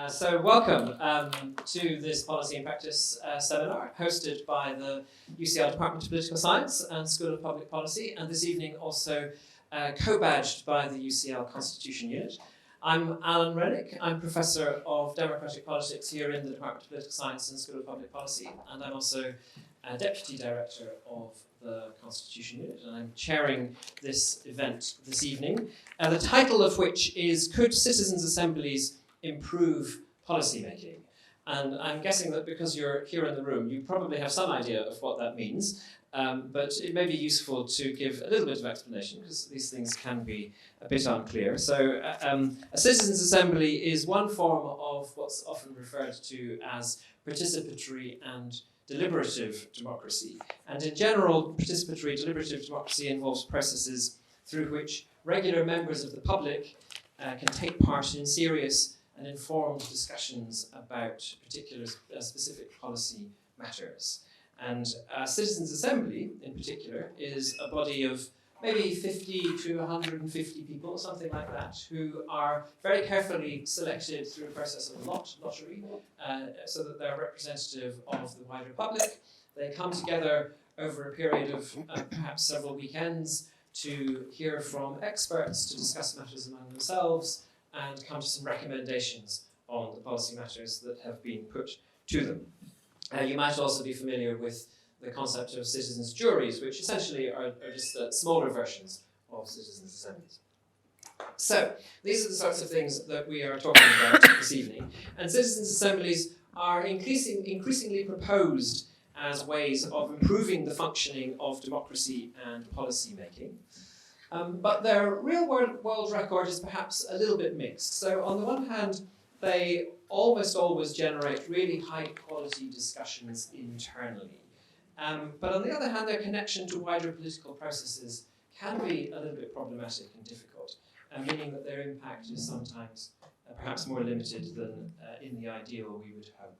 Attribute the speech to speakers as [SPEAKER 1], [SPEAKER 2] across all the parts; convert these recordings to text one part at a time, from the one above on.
[SPEAKER 1] So welcome to this Policy and Practice seminar hosted by the UCL Department of Political Science and School of Public Policy, and this evening also co-badged by the UCL Constitution Unit. I'm Alan Rennick. I'm Professor of Democratic Politics here in the Department of Political Science and School of Public Policy, and I'm also Deputy Director of the Constitution Unit, and I'm chairing this event this evening, the title of which is Could Citizens' Assemblies Improve Policymaking? And I'm guessing that because you're here in the room, you probably have some idea of what that means, but it may be useful to give a little bit of explanation because these things can be a bit unclear. So a citizens' assembly is one form of what's often referred to as participatory and deliberative democracy. And in general, participatory deliberative democracy involves processes through which regular members of the public can take part in serious and informed discussions about particular specific policy matters. And a citizens' assembly, in particular, is a body of maybe 50 to 150 people, something like that, who are very carefully selected through a process of lottery, so that they're representative of the wider public. They come together over a period of perhaps several weekends to hear from experts, to discuss matters among themselves, and come to some recommendations on the policy matters that have been put to them. You might also be familiar with the concept of citizens' juries, which essentially are just smaller versions of citizens' assemblies. So, these are the sorts of things that we are talking about this evening. And citizens' assemblies are increasingly proposed as ways of improving the functioning of democracy and policy making. But their real-world record is perhaps a little bit mixed. So on the one hand, they almost always generate really high-quality discussions internally. But on the other hand, their connection to wider political processes can be a little bit problematic and difficult, meaning that their impact is sometimes perhaps more limited than in the ideal we would hope.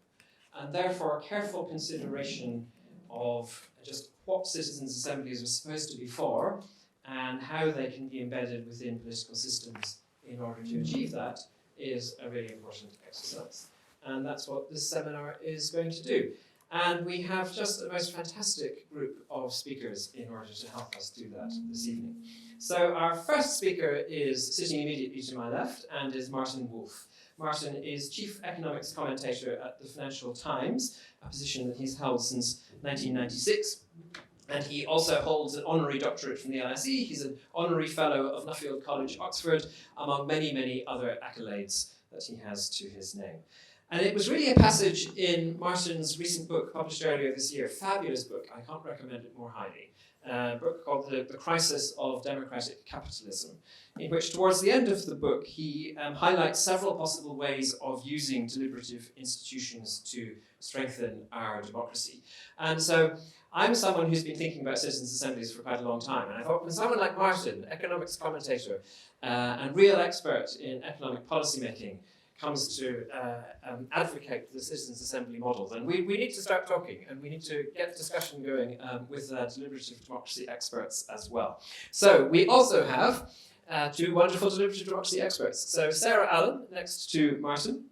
[SPEAKER 1] And therefore, careful consideration of just what citizens' assemblies are supposed to be for and how they can be embedded within political systems in order to achieve that is a really important exercise. And that's what this seminar is going to do. And we have just the most fantastic group of speakers in order to help us do that this evening. So our first speaker is sitting immediately to my left and is Martin Wolf. Martin is Chief Economics Commentator at the Financial Times, a position that he's held since 1996. And he also holds an honorary doctorate from the LSE. He's an honorary fellow of Nuffield College, Oxford, among many, many other accolades that he has to his name. And it was really a passage in Martin's recent book, published earlier this year, fabulous book, I can't recommend it more highly, a book called The Crisis of Democratic Capitalism, in which towards the end of the book he highlights several possible ways of using deliberative institutions to strengthen our democracy. And so I'm someone who's been thinking about citizens' assemblies for quite a long time, and I thought when someone like Martin, economics commentator and real expert in economic policymaking, comes to advocate the citizens' assembly model, then we need to start talking, and we need to get discussion going with deliberative democracy experts as well. So we also have two wonderful deliberative democracy experts. So Sarah Allen, next to Martin,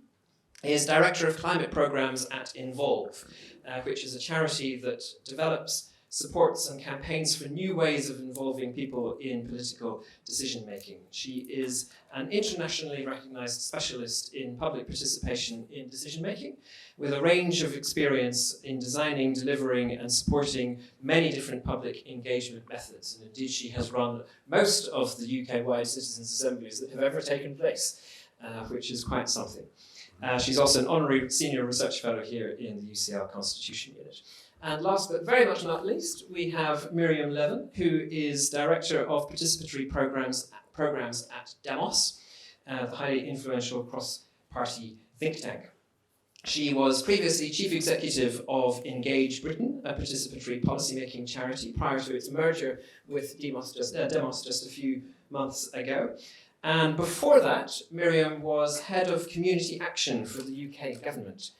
[SPEAKER 1] is Director of Climate Programs at Involve, which is a charity that develops, supports and campaigns for new ways of involving people in political decision-making. She is an internationally recognized specialist in public participation in decision-making, with a range of experience in designing, delivering and supporting many different public engagement methods. And indeed, she has run most of the UK-wide citizens' assemblies that have ever taken place, which is quite something. She's also an honorary senior research fellow here in the UCL Constitution Unit. And last but very much not least, we have Miriam Levin, who is Director of Participatory Programs at Demos, the highly influential cross-party think tank. She was previously Chief Executive of Engage Britain, a participatory policymaking charity, prior to its merger with Demos just a few months ago. And before that, Miriam was Head of Community Action for the UK government.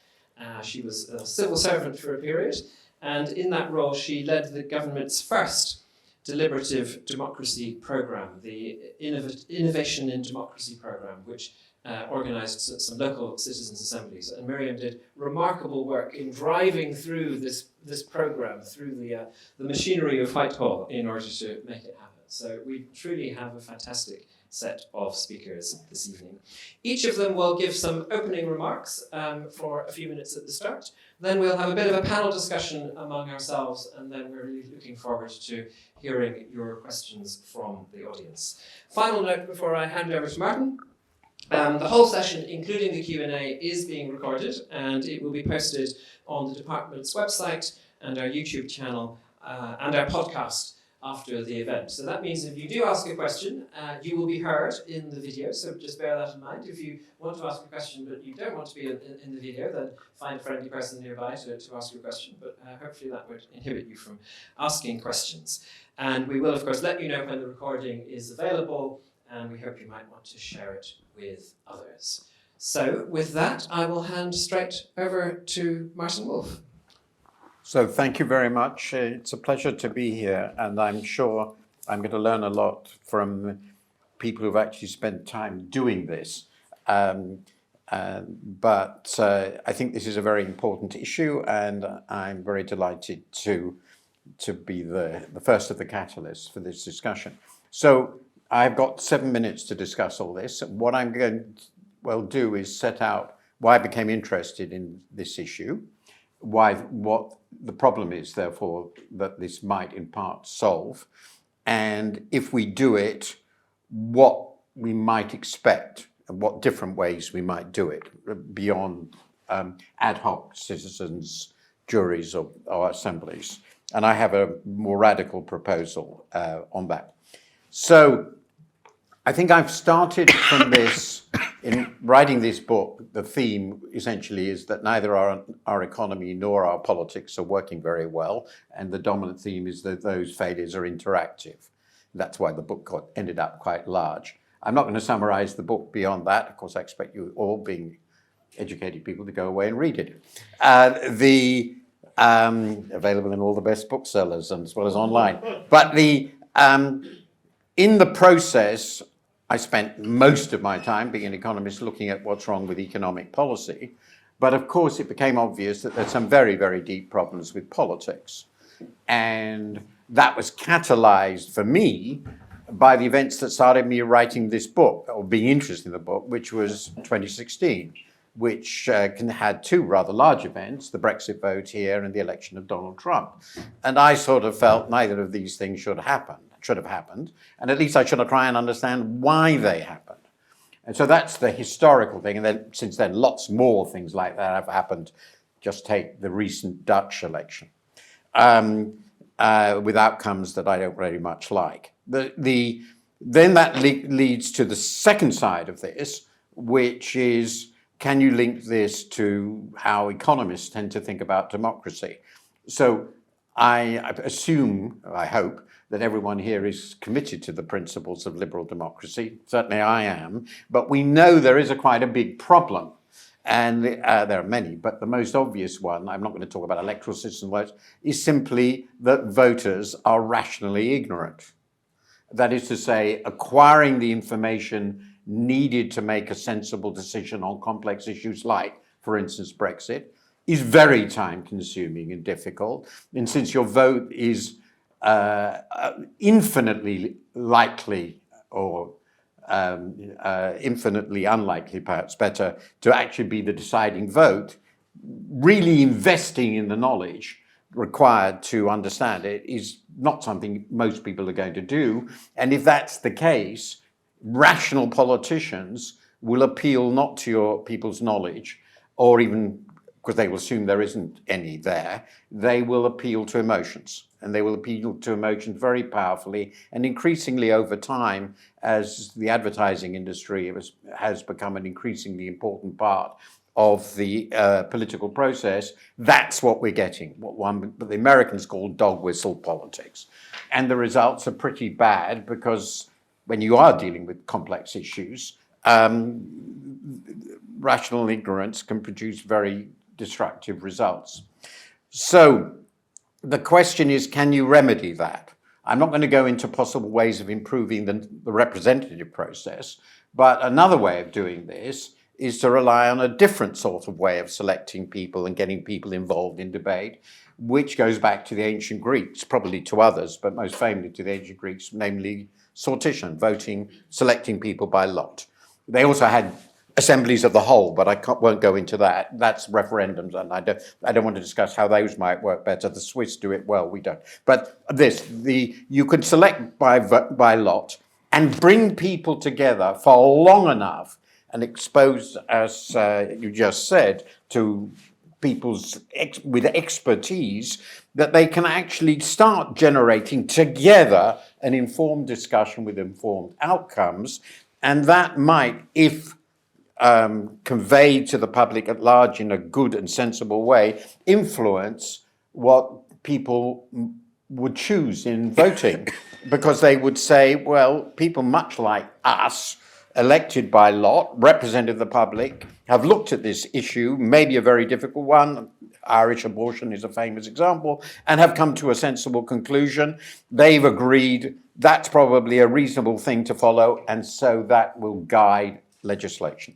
[SPEAKER 1] She was a civil servant for a period, and in that role she led the government's first deliberative democracy programme, the Innovation in Democracy programme, which organised some local citizens' assemblies, and Miriam did remarkable work in driving through this programme, through the machinery of Whitehall in order to make it happen. So we truly have a fantastic set of speakers this evening. Each of them will give some opening remarks for a few minutes at the start. Then we'll have a bit of a panel discussion among ourselves, and then we're really looking forward to hearing your questions from the audience. Final note before I hand over to Martin. The whole session, including the Q&A, is being recorded, and it will be posted on the department's website and our YouTube channel and our podcast after the event. So that means if you do ask a question, you will be heard in the video, so just bear that in mind. If you want to ask a question but you don't want to be in the video, then find a friendly person nearby to ask your question, but hopefully that would inhibit you from asking questions. And we will, of course, let you know when the recording is available, and we hope you might want to share it with others. So with that, I will hand straight over to Martin Wolf.
[SPEAKER 2] So thank you very much. It's a pleasure to be here, and I'm sure I'm going to learn a lot from people who've actually spent time doing this. But I think this is a very important issue, and I'm very delighted to be the first of the catalysts for this discussion. So I've got 7 minutes to discuss all this. What I'm going to do is set out why I became interested in this issue, what the problem is, therefore, that this might in part solve, and if we do it, what we might expect and what different ways we might do it beyond ad hoc citizens, juries, or assemblies. And I have a more radical proposal on that. So I think I've started from this. In writing this book, the theme essentially is that neither our economy nor our politics are working very well, and the dominant theme is that those failures are interactive. That's why the book ended up quite large. I'm not going to summarize the book beyond that. Of course, I expect you all, being educated people, to go away and read it. Available in all the best booksellers and as well as online. But in the process, I spent most of my time being an economist looking at what's wrong with economic policy. But of course, it became obvious that there's some very, very deep problems with politics. And that was catalyzed for me by the events that started me writing this book, or being interested in the book, which was 2016, which had two rather large events, the Brexit vote here and the election of Donald Trump. And I sort of felt neither of these things should have happened, and at least I should try and understand why they happened. And so that's the historical thing, and then since then lots more things like that have happened. Just take the recent Dutch election, with outcomes that I don't very much like. Then that leads to the second side of this, which is, can you link this to how economists tend to think about democracy? So I assume, I hope, that everyone here is committed to the principles of liberal democracy. Certainly I am. But we know there is quite a big problem. And there are many, but the most obvious one, I'm not going to talk about electoral system votes, is simply that voters are rationally ignorant. That is to say, acquiring the information needed to make a sensible decision on complex issues like, for instance, Brexit, is very time-consuming and difficult. And since your vote is infinitely likely, or infinitely unlikely, perhaps better, to actually be the deciding vote, really investing in the knowledge required to understand it is not something most people are going to do. And if that's the case, rational politicians will appeal not to your people's knowledge, or even, because they will assume there isn't any there, they will appeal to emotions. And they will appeal to emotions very powerfully, and increasingly over time, as the advertising industry has become an increasingly important part of the political process, that's what we're getting, what the Americans call dog whistle politics. And the results are pretty bad, because when you are dealing with complex issues, rational ignorance can produce very destructive results. So the question is, can you remedy that? I'm not going to go into possible ways of improving the representative process, but another way of doing this is to rely on a different sort of way of selecting people and getting people involved in debate, which goes back to the ancient Greeks, probably to others, but most famously to the ancient Greeks, namely sortition, voting, selecting people by lot. They also had assemblies of the whole, but I won't go into that. That's referendums, and I don't want to discuss how those might work better. The Swiss do it well, we don't. But you could select by lot and bring people together for long enough and expose, as you just said, to people's with expertise, that they can actually start generating together an informed discussion with informed outcomes. And that might, if conveyed to the public at large in a good and sensible way, influence what people would choose in voting. Because they would say, well, people much like us, elected by lot, represented the public, have looked at this issue, maybe a very difficult one, Irish abortion is a famous example, and have come to a sensible conclusion. They've agreed that's probably a reasonable thing to follow, and so that will guide legislation.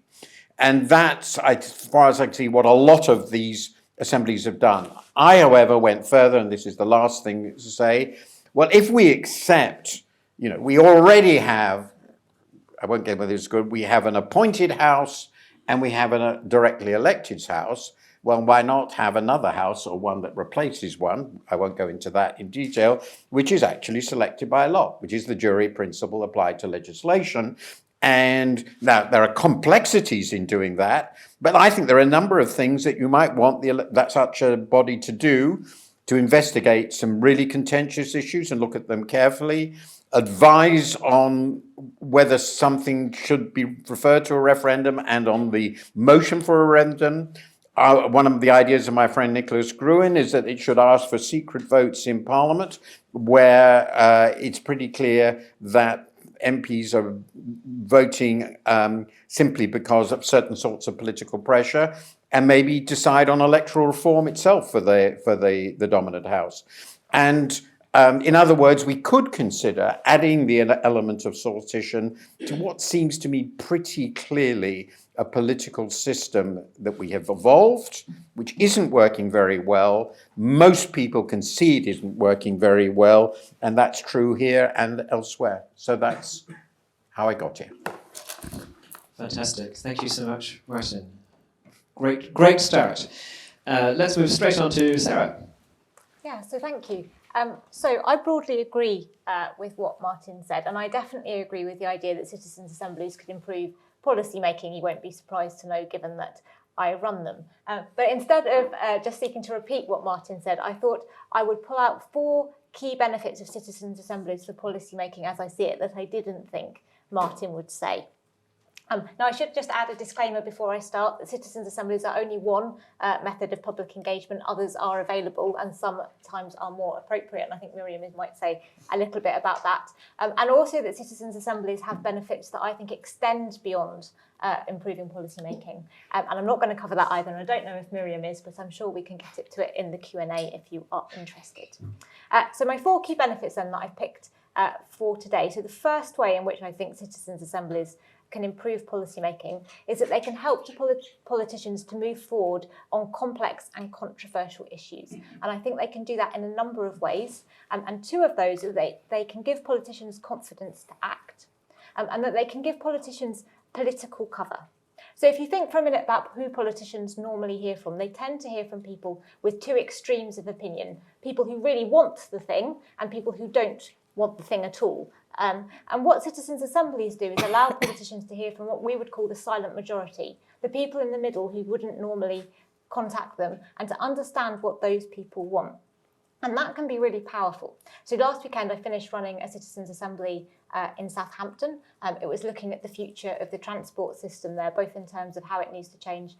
[SPEAKER 2] And that's, as far as I can see, what a lot of these assemblies have done. I, however, went further, and this is the last thing to say. Well, if we accept, we already have, I won't get whether it's good, we have an appointed house and we have a directly elected house. Well, why not have another house, or one that replaces one? I won't go into that in detail, which is actually selected by lot, which is the jury principle applied to legislation. And now there are complexities in doing that, but I think there are a number of things that you might want such a body to do, to investigate some really contentious issues and look at them carefully, advise on whether something should be referred to a referendum and on the motion for a referendum. One of the ideas of my friend Nicholas Gruen is that it should ask for secret votes in Parliament, where it's pretty clear that MPs are voting simply because of certain sorts of political pressure, and maybe decide on electoral reform itself for the dominant house. And in other words, we could consider adding the element of sortition to what seems to me pretty clearly a political system that we have evolved, which isn't working very well. Most people can see it isn't working very well, and that's true here and elsewhere. So that's how I got here.
[SPEAKER 1] Fantastic. Thank you so much, Martin. Great start. Let's move straight on to Sarah.
[SPEAKER 3] Yeah, so thank you. So I broadly agree with what Martin said, and I definitely agree with the idea that citizens' assemblies could improve policy making. You won't be surprised to know, given that I run them. But instead of just seeking to repeat what Martin said, I thought I would pull out 4 key benefits of citizens' assemblies for policy making as I see it that I didn't think Martin would say. Now, I should just add a disclaimer before I start that citizens' assemblies are only one method of public engagement. Others are available and sometimes are more appropriate. And I think Miriam might say a little bit about that. And also that citizens' assemblies have benefits that I think extend beyond improving policy making. And I'm not going to cover that either. And I don't know if Miriam is, but I'm sure we can get to it in the Q&A if you are interested. So my 4 key benefits then that I've picked for today. So the first way in which I think citizens' assemblies can improve policymaking is that they can help politicians to move forward on complex and controversial issues. And I think they can do that in a number of ways. And 2 of those are they can give politicians confidence to act, and that they can give politicians political cover. So if you think for a minute about who politicians normally hear from, they tend to hear from people with 2 extremes of opinion, people who really want the thing and people who don't want the thing at all. And what citizens' assemblies do is allow politicians to hear from what we would call the silent majority, the people in the middle who wouldn't normally contact them, and to understand what those people want. And that can be really powerful. So last weekend I finished running a citizens' assembly in Southampton. It was looking at the future of the transport system there, both in terms of how it needs to change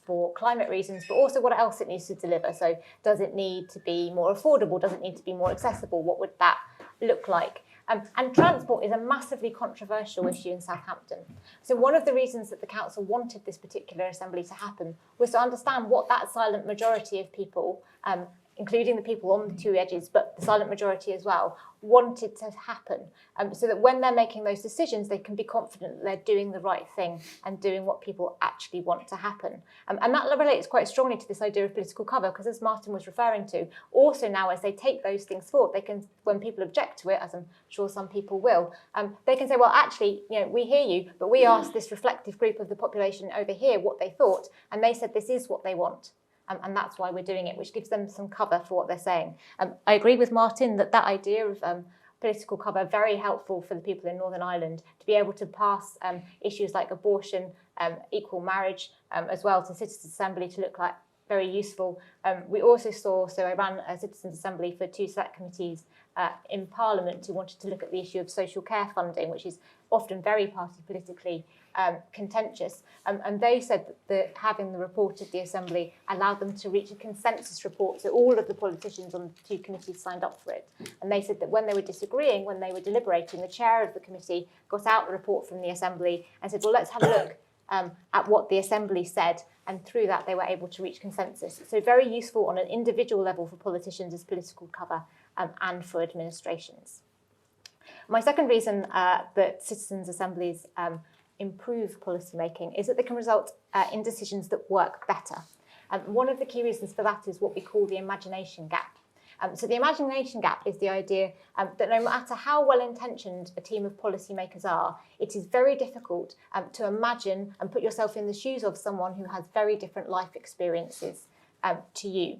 [SPEAKER 3] for climate reasons, but also what else it needs to deliver. So does it need to be more affordable? Does it need to be more accessible? What would that look like? And transport is a massively controversial issue in Southampton. So one of the reasons that the council wanted this particular assembly to happen was to understand what that silent majority of people including the people on the two edges, but the silent majority as well, wanted to happen, so that when they're making those decisions, they can be confident that they're doing the right thing and doing what people actually want to happen. And that relates quite strongly to this idea of political cover, because as Martin was referring to, also now as they take those things forward, they can, when people object to it, as I'm sure some people will, they can say, well, actually, we hear you, but we asked this reflective group of the population over here what they thought, and they said this is what they want. And that's why we're doing it, which gives them some cover for what they're saying. I agree with Martin that idea of political cover, very helpful for the people in Northern Ireland to be able to pass issues like abortion, equal marriage, as well to Citizens' Assembly to look like very useful. We also saw, so I ran a Citizens' Assembly for 2 select committees in Parliament who wanted to look at the issue of social care funding, which is often very party politically contentious. And they said that having the report of the Assembly allowed them to reach a consensus report. So all of the politicians on the 2 committees signed up for it. And they said that when they were disagreeing, when they were deliberating, the chair of the committee got out the report from the Assembly and said, well, let's have a look at what the Assembly said. And through that, they were able to reach consensus. So very useful on an individual level for politicians as political cover and for administrations. My second reason that citizens' assemblies improve policymaking is that they can result in decisions that work better. One of the key reasons for that is what we call the imagination gap. So the imagination gap is the idea that no matter how well-intentioned a team of policymakers are, it is very difficult to imagine and put yourself in the shoes of someone who has very different life experiences to you.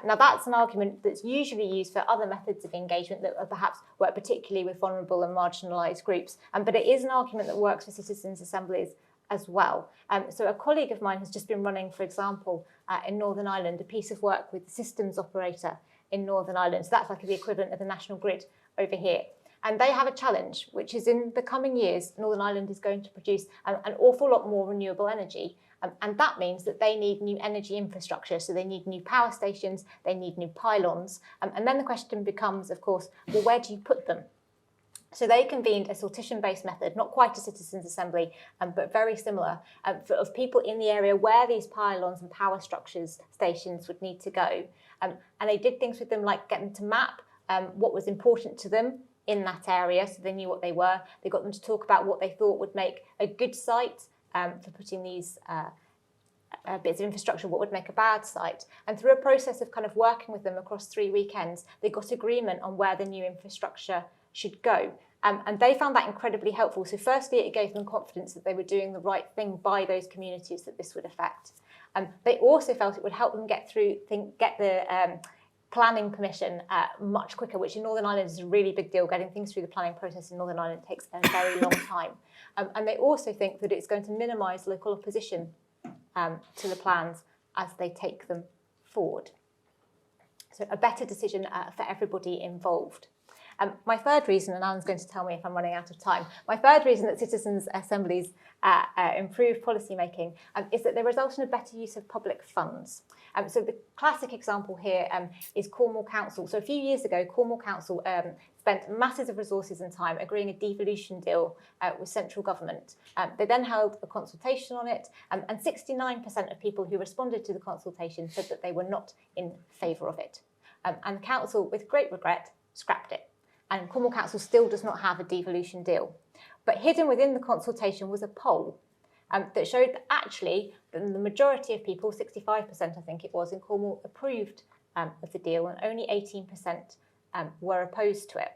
[SPEAKER 3] Now, that's an argument that's usually used for other methods of engagement that perhaps work particularly with vulnerable and marginalised groups, but it is an argument that works for citizens' assemblies as well. So a colleague of mine has just been running, for example, in Northern Ireland, a piece of work with the systems operator in Northern Ireland. So that's like the equivalent of the national grid over here. And they have a challenge, which is in the coming years, Northern Ireland is going to produce an awful lot more renewable energy. And that means that they need new energy infrastructure. So they need new power stations, they need new pylons. And then the question becomes, of course, well, where do you put them? So they convened a sortition-based method, not quite a citizens' assembly, but very similar, of people in the area where these pylons and power structures stations would need to go. And they did things with them like get them to map what was important to them in that area, so they knew what they were. They got them to talk about what they thought would make a good site for putting these bits of infrastructure, what would make a bad site. And through a process of kind of working with them across 3 weekends, they got agreement on where the new infrastructure should go. And they found that incredibly helpful. So firstly, it gave them confidence that they were doing the right thing by those communities that this would affect. They also felt it would help them get the planning permission much quicker, which in Northern Ireland is a really big deal. Getting things through the planning process in Northern Ireland takes a very long time. And they also think that it's going to minimise local opposition to the plans as they take them forward. So a better decision for everybody involved. My third reason, and Alan's going to tell me if I'm running out of time, my third reason that citizens' assemblies improve policymaking is that they result in a better use of public funds. So the classic example here is Cornwall Council. So a few years ago, Cornwall Council spent masses of resources and time agreeing a devolution deal with central government. They then held a consultation on it, and 69% of people who responded to the consultation said that they were not in favour of it. And the council, with great regret, scrapped it. And Cornwall Council still does not have a devolution deal. But hidden within the consultation was a poll that showed that actually the majority of people, 65% I think it was, in Cornwall approved of the deal, and only 18% were opposed to it.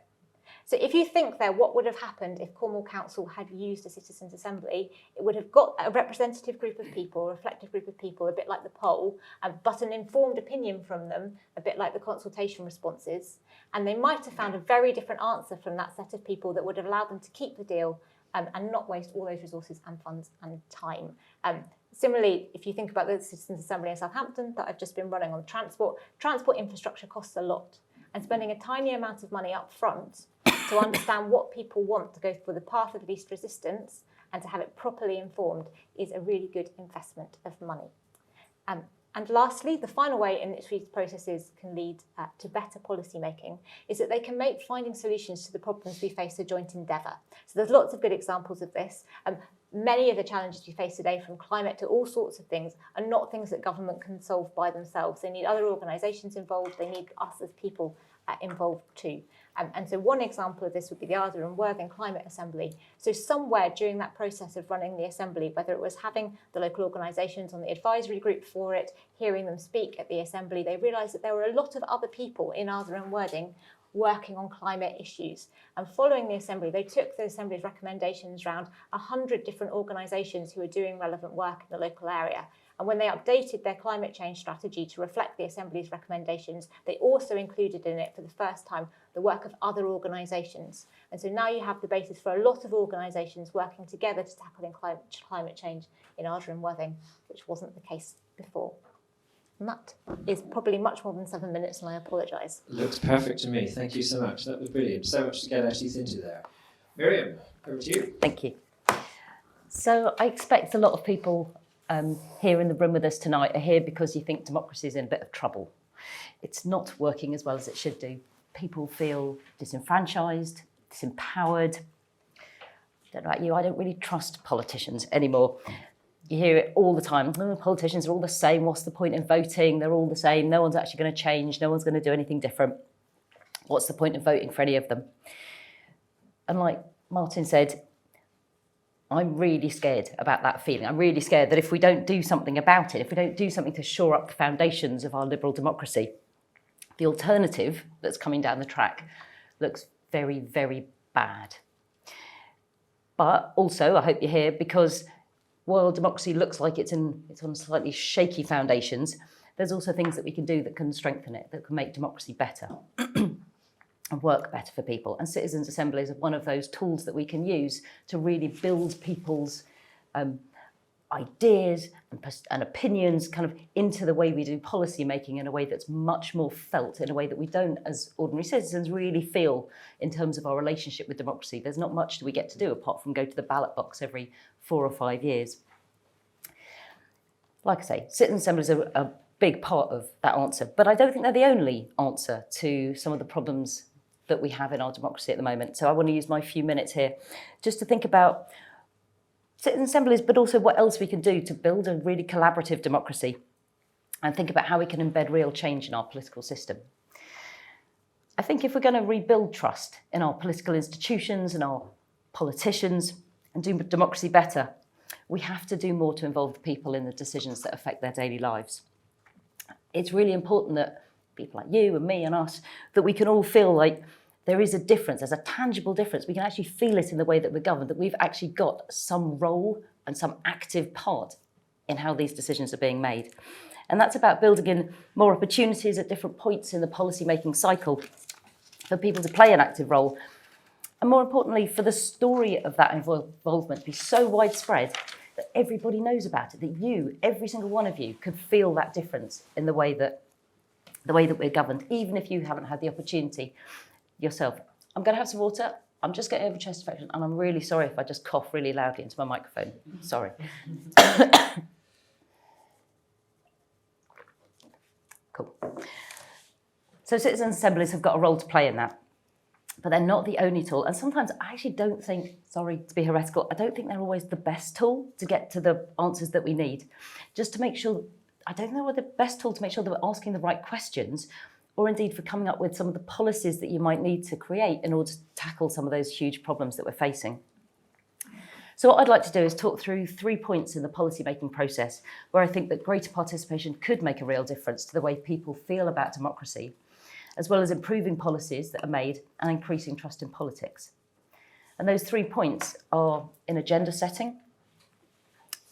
[SPEAKER 3] So if you think there, what would have happened if Cornwall Council had used a citizens' assembly? It would have got a representative group of people, a reflective group of people, a bit like the poll, but an informed opinion from them, a bit like the consultation responses. And they might have found a very different answer from that set of people that would have allowed them to keep the deal and not waste all those resources and funds and time. Similarly, if you think about the Citizens' Assembly in Southampton that I've just been running on transport infrastructure costs a lot. And spending a tiny amount of money up front to understand what people want to go for the path of least resistance and to have it properly informed is a really good investment of money. And lastly, the final way in which these processes can lead to better policy making is that they can make finding solutions to the problems we face a joint endeavour. So there's lots of good examples of this. Many of the challenges we face today, from climate to all sorts of things, are not things that government can solve by themselves. They need other organisations involved. They need us as people involved too. And so one example of this would be the Arthur and Worthing Climate Assembly. So somewhere during that process of running the Assembly, whether it was having the local organisations on the advisory group for it, hearing them speak at the Assembly, they realised that there were a lot of other people in Arthur and Worthing working on climate issues. And following the Assembly, they took the Assembly's recommendations around 100 different organisations who were doing relevant work in the local area. And when they updated their climate change strategy to reflect the Assembly's recommendations, they also included in it for the first time the work of other organisations. And so now you have the basis for a lot of organisations working together to tackle climate change in Arthur and Worthing, which wasn't the case before. And that is probably much more than 7 minutes, and I apologise.
[SPEAKER 1] Looks perfect to me. Thank you so much. That was brilliant. So much to get our teeth into there. Miriam, over to you.
[SPEAKER 4] Thank you. So I expect a lot of people here in the room with us tonight are here because you think democracy is in a bit of trouble. It's not working as well as it should do. People feel disenfranchised, disempowered. I don't know about you, I don't really trust politicians anymore. You hear it all the time. Oh, politicians are all the same. What's the point in voting? They're all the same. No one's actually going to change. No one's going to do anything different. What's the point of voting for any of them? And like Martin said, I'm really scared about that feeling. I'm really scared that if we don't do something about it, if we don't do something to shore up the foundations of our liberal democracy, the alternative that's coming down the track looks very, very bad. But also, I hope you're here because while democracy looks like it's on slightly shaky foundations, there's also things that we can do that can strengthen it, that can make democracy better and work better for people. And citizens' assemblies are one of those tools that we can use to really build people's ideas and opinions kind of into the way we do policy making in a way that's much more felt, in a way that we don't, as ordinary citizens, really feel in terms of our relationship with democracy. There's not much that we get to do apart from go to the ballot box every 4 or 5 years. Like I say, citizens' assemblies are a big part of that answer, but I don't think they're the only answer to some of the problems that we have in our democracy at the moment. So I want to use my few minutes here just to think about citizen assemblies, but also what else we can do to build a really collaborative democracy and think about how we can embed real change in our political system. I think if we're going to rebuild trust in our political institutions and our politicians and do democracy better, we have to do more to involve the people in the decisions that affect their daily lives. It's really important that people like you and me and us, that we can all feel like there is a difference, there's a tangible difference. We can actually feel it in the way that we're governed, that we've actually got some role and some active part in how these decisions are being made. And that's about building in more opportunities at different points in the policy-making cycle for people to play an active role. And more importantly, for the story of that involvement to be so widespread that everybody knows about it, that you, every single one of you, could feel that difference in the way that we're governed, even if you haven't had the opportunity yourself. I'm going to have some water. I'm just getting over chest infection, and I'm really sorry if I just cough really loudly into my microphone. Sorry. Cool. So citizens' assemblies have got a role to play in that, but they're not the only tool. And sometimes I actually don't think, sorry to be heretical, I don't think they're always the best tool to get to the answers that we need. Just to make sure, I don't know what the best tool to make sure that we're asking the right questions, or indeed for coming up with some of the policies that you might need to create in order to tackle some of those huge problems that we're facing. So what I'd like to do is talk through 3 points in the policy-making process where I think that greater participation could make a real difference to the way people feel about democracy, as well as improving policies that are made and increasing trust in politics. And those 3 points are in agenda setting,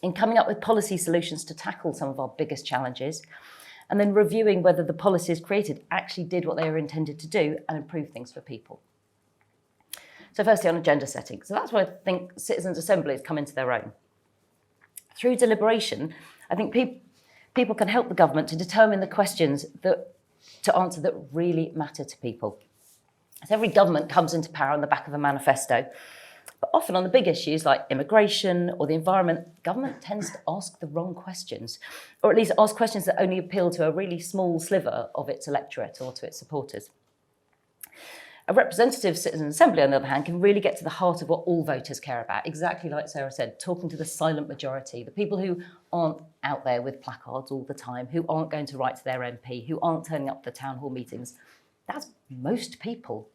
[SPEAKER 4] in coming up with policy solutions to tackle some of our biggest challenges, and then reviewing whether the policies created actually did what they were intended to do and improve things for people. So firstly, on agenda setting. So that's where I think citizens' assemblies come into their own. Through deliberation, I think people can help the government to determine the questions to answer that really matter to people. So every government comes into power on the back of a manifesto, But often on the big issues like immigration or the environment, government tends to ask the wrong questions, or at least ask questions that only appeal to a really small sliver of its electorate or to its supporters. A representative citizen assembly, on the other hand, can really get to the heart of what all voters care about, exactly like Sarah said, talking to the silent majority, the people who aren't out there with placards all the time, who aren't going to write to their MP, who aren't turning up to town hall meetings. That's most people.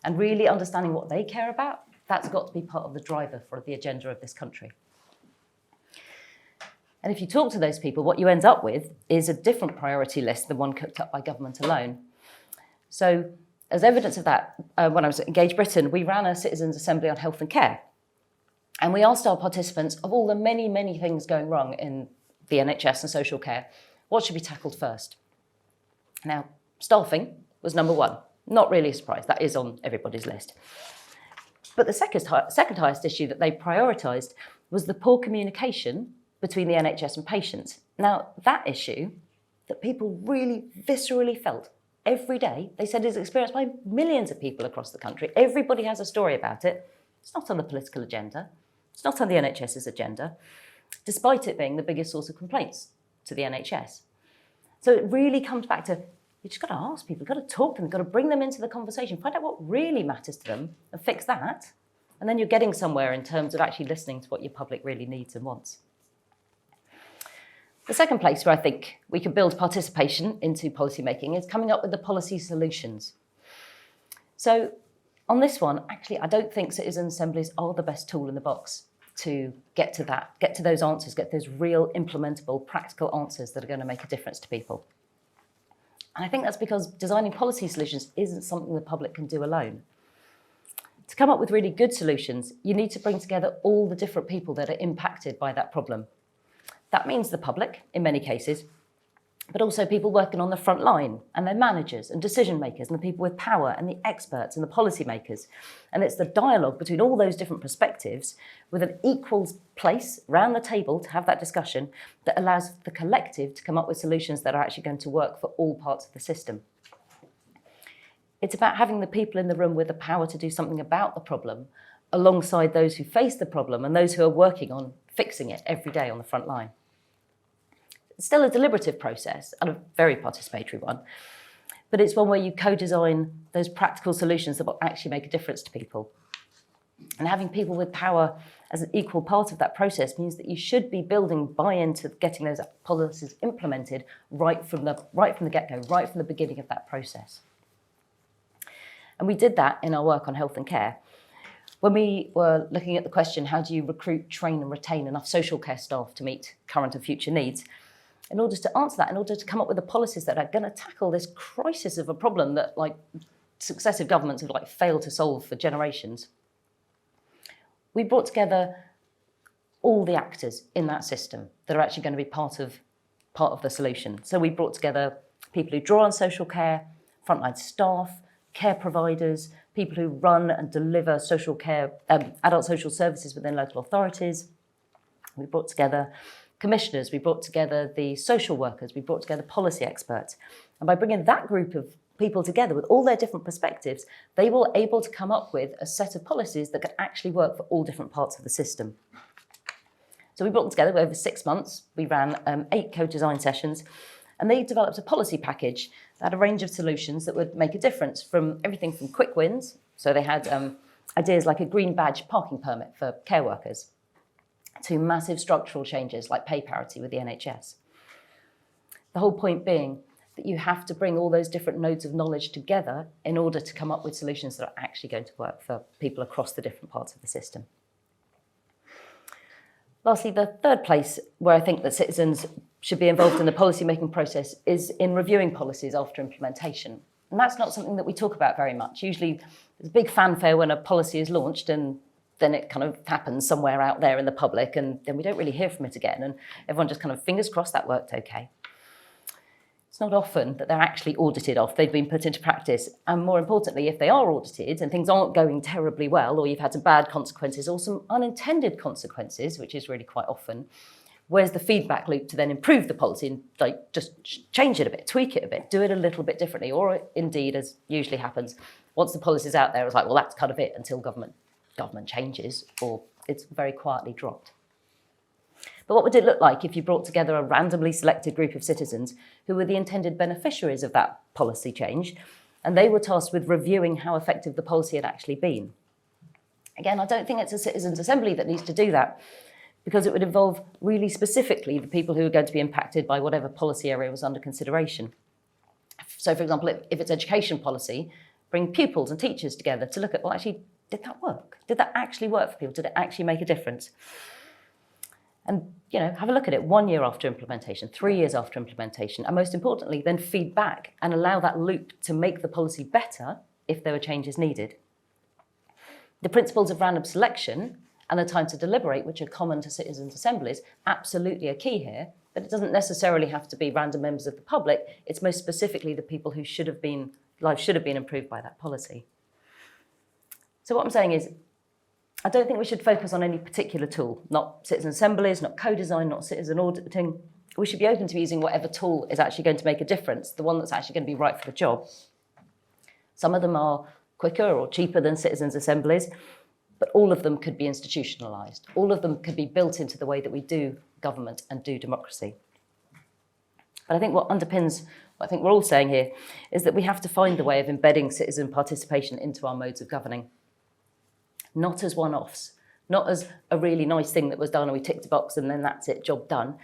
[SPEAKER 4] And really understanding what they care about, that's got to be part of the driver for the agenda of this country. And if you talk to those people, what you end up with is a different priority list than one cooked up by government alone. So, as evidence of that, when I was at Engage Britain, we ran a citizens' assembly on health and care. And we asked our participants, of all the many, many things going wrong in the NHS and social care, what should be tackled first? Now, staffing was number one. Not really a surprise, that is on everybody's list. But the second highest issue that they prioritised was the poor communication between the NHS and patients. Now, that issue that people really viscerally felt every day, they said is experienced by millions of people across the country. Everybody has a story about it. It's not on the political agenda. It's not on the NHS's agenda, despite it being the biggest source of complaints to the NHS. So it really comes back to, you just got to ask people, you've got to talk to them, you've got to bring them into the conversation, find out what really matters to them and fix that. And then you're getting somewhere in terms of actually listening to what your public really needs and wants. The second place where I think we can build participation into policymaking is coming up with the policy solutions. So on this one, actually, I don't think citizen assemblies are the best tool in the box to get to that, get to those answers, get those real implementable, practical answers that are going to make a difference to people. And I think that's because designing policy solutions isn't something the public can do alone. To come up with really good solutions, you need to bring together all the different people that are impacted by that problem. That means the public, in many cases, but also people working on the front line and their managers and decision makers and the people with power and the experts and the policy makers. And it's the dialogue between all those different perspectives with an equal place around the table to have that discussion that allows the collective to come up with solutions that are actually going to work for all parts of the system. It's about having the people in the room with the power to do something about the problem alongside those who face the problem and those who are working on fixing it every day on the front line. It's still a deliberative process and a very participatory one, but it's one where you co-design those practical solutions that will actually make a difference to people. And having people with power as an equal part of that process means that you should be building buy-in to getting those policies implemented right from the get-go, right from the beginning of that process. And we did that in our work on health and care. When we were looking at the question, how do you recruit, train and retain enough social care staff to meet current and future needs? In order to answer that, in order to come up with the policies that are going to tackle this crisis of a problem that successive governments have failed to solve for generations, we brought together all the actors in that system that are actually going to be part of the solution. So we brought together people who draw on social care, frontline staff, care providers, people who run and deliver social care, adult social services within local authorities. We brought together commissioners, we brought together the social workers, we brought together policy experts. And by bringing that group of people together with all their different perspectives, they were able to come up with a set of policies that could actually work for all different parts of the system. So we brought them together over 6 months. We ran 8 co-design sessions, and they developed a policy package that had a range of solutions that would make a difference, from everything from quick wins. So they had ideas like a green badge parking permit for care workers, to massive structural changes like pay parity with the NHS. The whole point being that you have to bring all those different nodes of knowledge together in order to come up with solutions that are actually going to work for people across the different parts of the system. Lastly, the third place where I think that citizens should be involved in the policy-making process is in reviewing policies after implementation. And that's not something that we talk about very much. Usually there's a big fanfare when a policy is launched, and then it kind of happens somewhere out there in the public, and then we don't really hear from it again. And everyone just kind of fingers crossed that worked okay. It's not often that they're actually audited off, they've been put into practice. And more importantly, if they are audited and things aren't going terribly well, or you've had some bad consequences or some unintended consequences, which is really quite often, where's the feedback loop to then improve the policy and just change it a bit, tweak it a bit, do it a little bit differently, or indeed, as usually happens, once the policy's out there, it's like, well, that's kind of it until government government changes or it's very quietly dropped. But what would it look like if you brought together a randomly selected group of citizens who were the intended beneficiaries of that policy change, and they were tasked with reviewing how effective the policy had actually been? Again, I don't think it's a citizens' assembly that needs to do that, because it would involve really specifically the people who are going to be impacted by whatever policy area was under consideration. So, for example, if it's education policy, bring pupils and teachers together to look at, well, actually, did that work? Did that actually work for people? Did it actually make a difference? And, have a look at it 1 year after implementation, 3 years after implementation, and most importantly, then feed back and allow that loop to make the policy better if there were changes needed. The principles of random selection and the time to deliberate, which are common to citizens' assemblies, absolutely are key here, but it doesn't necessarily have to be random members of the public. It's most specifically the people who lives should have been improved by that policy. So what I'm saying is, I don't think we should focus on any particular tool, not citizen assemblies, not co-design, not citizen auditing. We should be open to using whatever tool is actually going to make a difference, the one that's actually going to be right for the job. Some of them are quicker or cheaper than citizens assemblies, but all of them could be institutionalised. All of them could be built into the way that we do government and do democracy. But I think what underpins what I think we're all saying here is that we have to find the way of embedding citizen participation into our modes of governing. Not as one-offs, not as a really nice thing that was done and we ticked a box and then that's it, job done,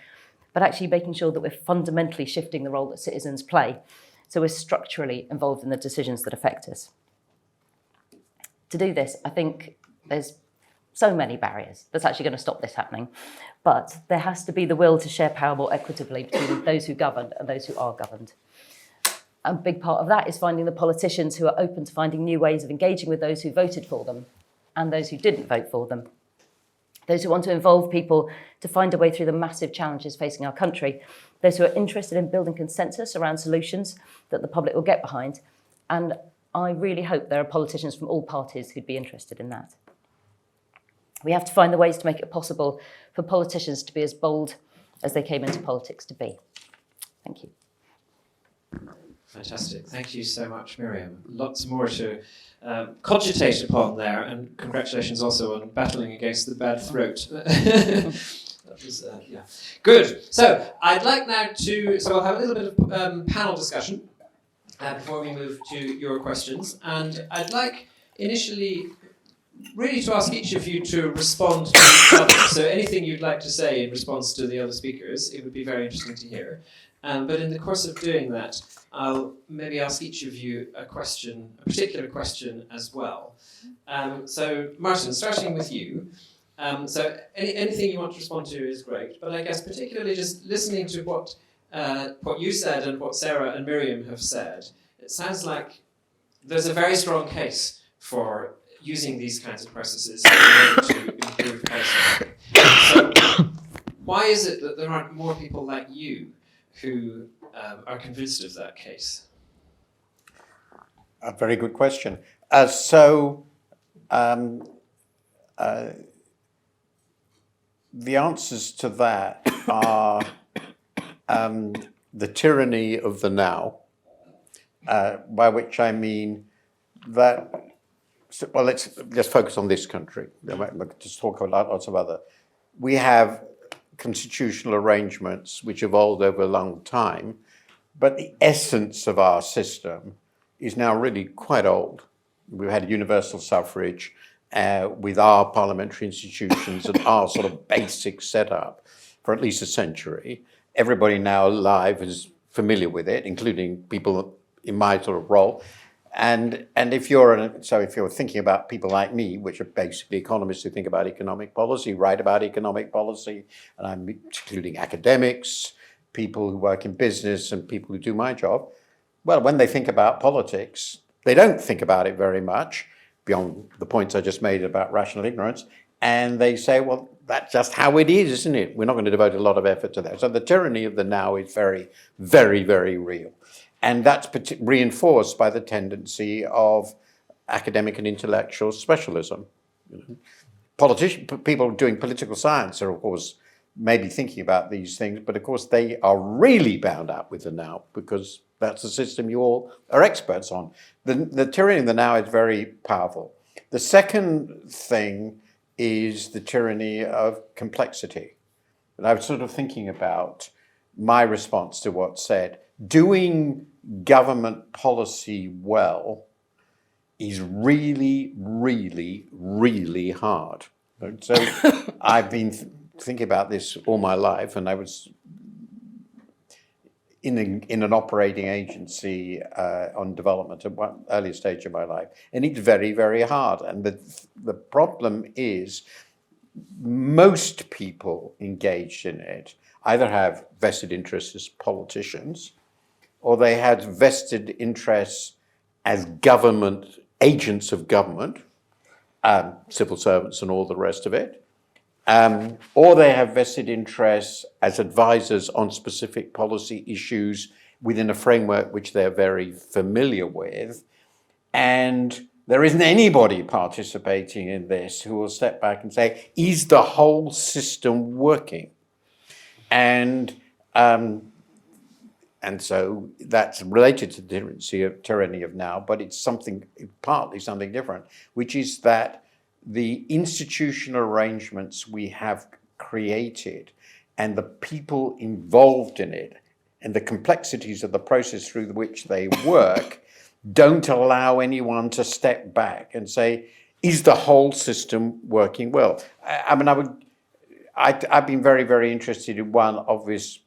[SPEAKER 4] but actually making sure that we're fundamentally shifting the role that citizens play, so we're structurally involved in the decisions that affect us. To do this, I think there's so many barriers that's actually going to stop this happening, but there has to be the will to share power more equitably between those who govern and those who are governed. A big part of that is finding the politicians who are open to finding new ways of engaging with those who voted for them and those who didn't vote for them. Those who want to involve people to find a way through the massive challenges facing our country. Those who are interested in building consensus around solutions that the public will get behind. And I really hope there are politicians from all parties who'd be interested in that. We have to find the ways to make it possible for politicians to be as bold as they came into politics to be. Thank you.
[SPEAKER 1] Fantastic. Thank you so much, Miriam. Lots more to cogitate upon there, and congratulations also on battling against the bad throat. That was, yeah. Good. So I'd like now so we'll have a little bit of panel discussion before we move to your questions. And I'd like initially really to ask each of you to respond to each other. So anything you'd like to say in response to the other speakers, it would be very interesting to hear. But in the course of doing that, I'll maybe ask each of you a particular question as well. So Martin, starting with you. So anything you want to respond to is great, but I guess particularly just listening to what you said and what Sarah and Miriam have said, it sounds like there's a very strong case for using these kinds of processes in order to improve policy. So why is it that there aren't more people like you who are convinced of that case?
[SPEAKER 2] A very good question. The answers to that are the tyranny of the now, by which I mean that, well, let's just focus on this country. Just talk about lots of other. We have constitutional arrangements which evolved over a long time, but the essence of our system is now really quite old. We've had universal suffrage with our parliamentary institutions and our sort of basic setup for at least a century. Everybody now alive is familiar with it, including people in my sort of role. And if you're thinking about people like me, which are basically economists who think about economic policy, write about economic policy, and I'm including academics, people who work in business and people who do my job, well, when they think about politics, they don't think about it very much, beyond the points I just made about rational ignorance, and they say, well, that's just how it is, isn't it? We're not going to devote a lot of effort to that. So the tyranny of the now is very, very, very real. And that's reinforced by the tendency of academic and intellectual specialism. People doing political science are, of course, maybe thinking about these things, but of course they are really bound up with the now because that's the system you all are experts on. The tyranny of the now is very powerful. The second thing is the tyranny of complexity. And I was sort of thinking about my response to what's said. Doing government policy well is really, really, really hard. So I've been thinking about this all my life, and I was in an operating agency on development at one early stage of my life, and it's very, very hard. And the problem is most people engaged in it either have vested interests as politicians, or they had vested interests as government agents of government, civil servants and all the rest of it, or they have vested interests as advisors on specific policy issues within a framework which they're very familiar with. And there isn't anybody participating in this who will step back and say, is the whole system working? And so that's related to the tyranny of now, but it's partly something different, which is that the institutional arrangements we have created and the people involved in it and the complexities of the process through which they work don't allow anyone to step back and say, is the whole system working well? I've been very, very interested in one obvious.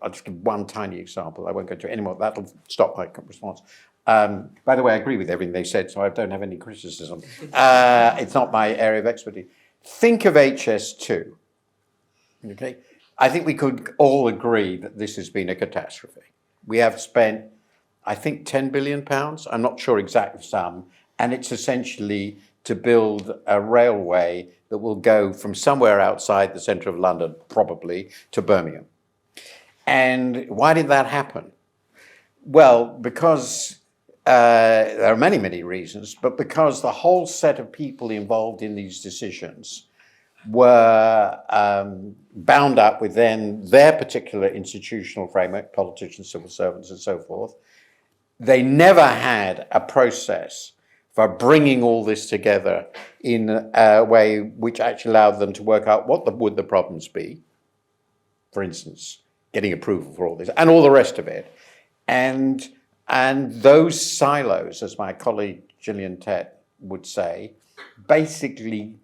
[SPEAKER 2] I'll just give one tiny example. I won't go into it anymore. That'll stop my response. By the way, I agree with everything they said, so I don't have any criticism. It's not my area of expertise. Think of HS2. Okay, I think we could all agree that this has been a catastrophe. We have spent, I think, £10 billion. I'm not sure exact sum, and it's essentially to build a railway that will go from somewhere outside the centre of London, probably, to Birmingham. And why did that happen? Well, because there are many, many reasons, but because the whole set of people involved in these decisions were bound up with then their particular institutional framework, politicians, civil servants, and so forth. They never had a process for bringing all this together in a way which actually allowed them to work out what would the problems be. For instance, getting approval for all this and all the rest of it. And those silos, as my colleague Gillian Tett would say, basically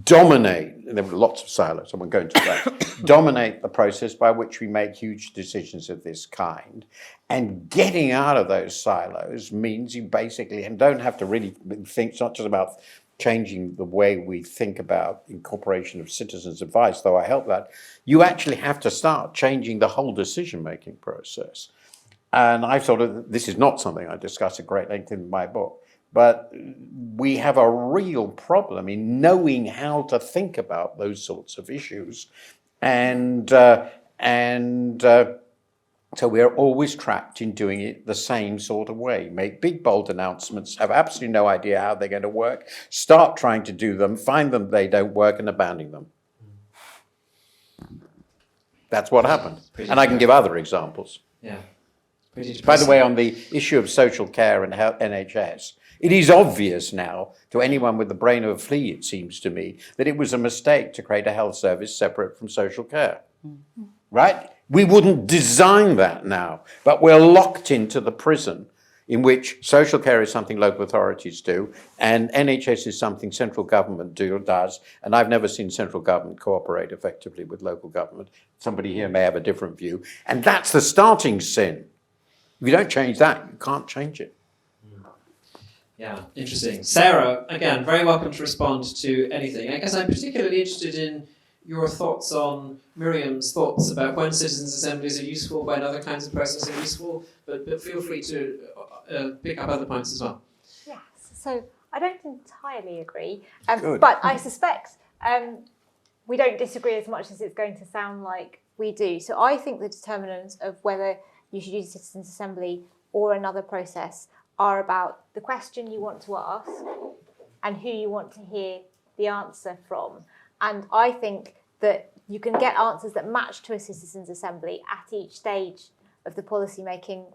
[SPEAKER 2] dominate, and there were lots of silos, I won't go into that, dominate the process by which we make huge decisions of this kind. And getting out of those silos means you basically, and don't have to really think, it's not just about changing the way we think about incorporation of citizens' advice, though I help that, you actually have to start changing the whole decision-making process. And I've thought of, this is not something I discuss at great length in my book, but we have a real problem in knowing how to think about those sorts of issues. So we're always trapped in doing it the same sort of way. Make big, bold announcements, have absolutely no idea how they're going to work, start trying to do them, find them they don't work, and abandon them. That's what happened. And I can give other examples.
[SPEAKER 1] Yeah.
[SPEAKER 2] By the way, on the issue of social care and NHS, it is obvious now to anyone with the brain of a flea, it seems to me, that it was a mistake to create a health service separate from social care. Right? We wouldn't design that now, but we're locked into the prison in which social care is something local authorities do, and NHS is something central government does, and I've never seen central government cooperate effectively with local government. Somebody here may have a different view, and that's the starting sin. If you don't change that, you can't change it.
[SPEAKER 1] Yeah, interesting. Sarah, again, very welcome to respond to anything. I guess I'm particularly interested in your thoughts on Miriam's thoughts about when citizens' assemblies are useful, when other kinds of processes are useful, but feel free to pick up other points as well.
[SPEAKER 3] Yes, so I don't entirely agree, but I suspect we don't disagree as much as it's going to sound like we do. So I think the determinants of whether you should use a citizens' assembly or another process are about the question you want to ask and who you want to hear the answer from. And I think that you can get answers that match to a citizens' assembly at each stage of the policy making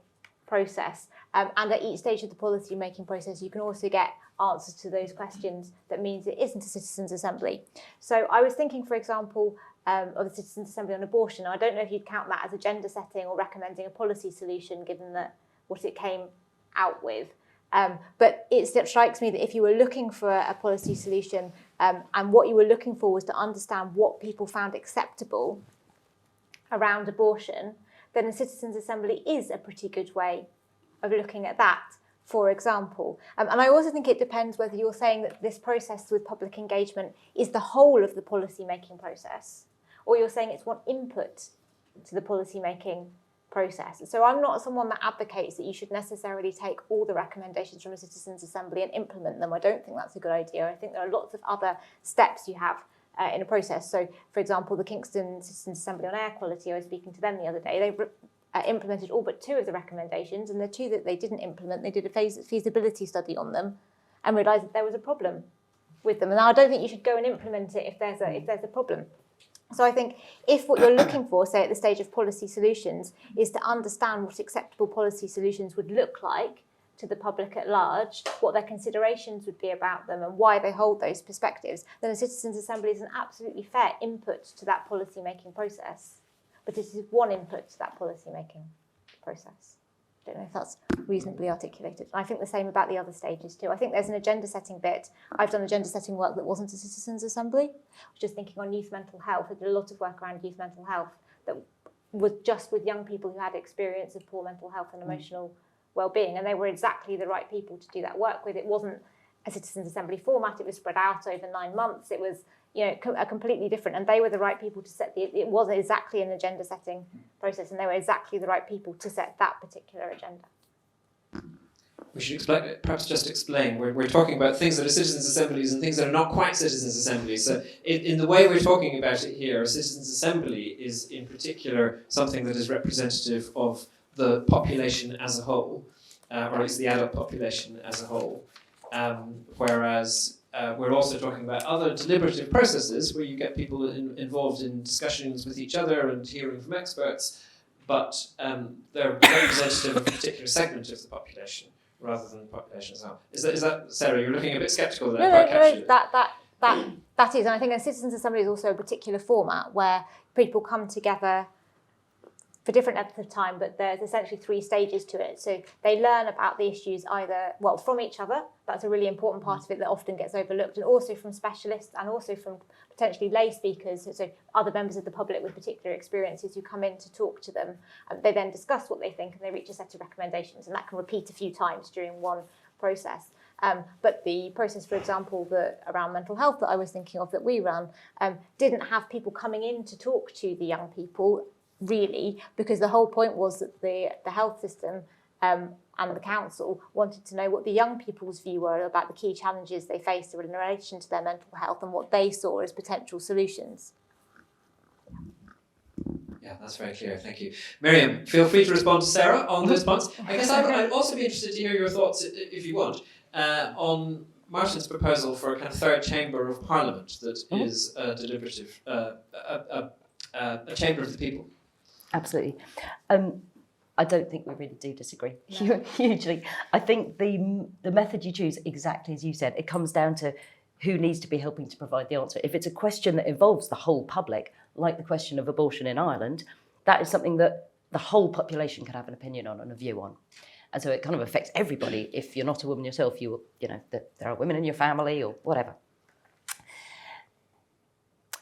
[SPEAKER 3] process. And at each stage of the policy making process, you can also get answers to those questions that means it isn't a citizens' assembly. So I was thinking, for example, of the citizens' assembly on abortion. I don't know if you'd count that as agenda setting or recommending a policy solution, given that what it came out with. But it strikes me that if you were looking for a policy solution and what you were looking for was to understand what people found acceptable around abortion, then a citizens' assembly is a pretty good way of looking at that, for example. And I also think it depends whether you're saying that this process with public engagement is the whole of the policy making process, or you're saying it's one input to the policy making process. So I'm not someone that advocates that you should necessarily take all the recommendations from a citizens' assembly and implement them. I don't think that's a good idea. I think there are lots of other steps you have in a process. So, for example, the Kingston Citizens' Assembly on Air Quality, I was speaking to them the other day, they implemented all but 2 of the recommendations, and the 2 that they didn't implement, they did a feasibility study on them and realised that there was a problem with them. And now I don't think you should go and implement it if there's a problem. So I think if what you're looking for, say at the stage of policy solutions, is to understand what acceptable policy solutions would look like to the public at large, what their considerations would be about them and why they hold those perspectives, then a citizens' assembly is an absolutely fair input to that policy making process. But it is one input to that policy making process. I don't know if that's reasonably articulated. And I think the same about the other stages too. I think there's an agenda setting bit. I've done agenda setting work that wasn't a citizens' assembly. I was just thinking on youth mental health. I did a lot of work around youth mental health that was just with young people who had experience of poor mental health and emotional well-being, and they were exactly the right people to do that work with. It wasn't a citizens' assembly format. It was spread out over 9 months. It was, a completely different, and they were the right people to set it was exactly an agenda setting process, and they were exactly the right people to set that particular agenda.
[SPEAKER 1] We should perhaps just explain. We're talking about things that are citizens' assemblies and things that are not quite citizens' assemblies. So in the way we're talking about it here, a citizens' assembly is in particular something that is representative of the population as a whole, or at least the adult population as a whole, whereas we're also talking about other deliberative processes where you get people involved in discussions with each other and hearing from experts, but they're representative of a particular segment of the population rather than the population as a whole. Is that Sarah? You're looking a bit sceptical that I quite captured it.
[SPEAKER 3] That is, and I think a citizens' assembly is also a particular format where people come together for different lengths of time, but there's essentially 3 stages to it. So they learn about the issues from each other. That's a really important part of it that often gets overlooked, and also from specialists and also from potentially lay speakers, so other members of the public with particular experiences who come in to talk to them. And they then discuss what they think and they reach a set of recommendations, and that can repeat a few times during one process. But the process, for example, around mental health that I was thinking of that we ran, didn't have people coming in to talk to the young people, really, because the whole point was that the health system and the council wanted to know what the young people's view were about the key challenges they faced in relation to their mental health and what they saw as potential solutions.
[SPEAKER 1] Yeah, that's very clear. Thank you. Miriam, feel free to respond to Sarah on those points. I guess I'd also be interested to hear your thoughts, if you want, on Martin's proposal for a kind of 3rd chamber of Parliament that is a deliberative, a chamber of the people.
[SPEAKER 4] Absolutely. I don't think we really do disagree hugely. I think the method you choose, exactly as you said, it comes down to who needs to be helping to provide the answer. If it's a question that involves the whole public, like the question of abortion in Ireland, that is something that the whole population can have an opinion on and a view on. And so it kind of affects everybody. If you're not a woman yourself, there are women in your family or whatever.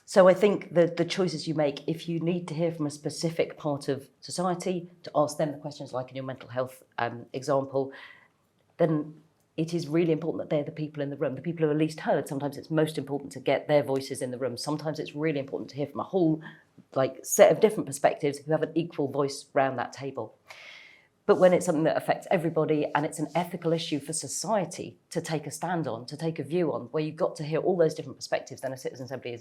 [SPEAKER 4] So I think the choices you make, if you need to hear from a specific part of society, to ask them the questions like in your mental health example, then it is really important that they're the people in the room, the people who are least heard. Sometimes it's most important to get their voices in the room. Sometimes it's really important to hear from a whole set of different perspectives who have an equal voice around that table. But when it's something that affects everybody and it's an ethical issue for society to take a stand on, to take a view on, where you've got to hear all those different perspectives, then a citizen assembly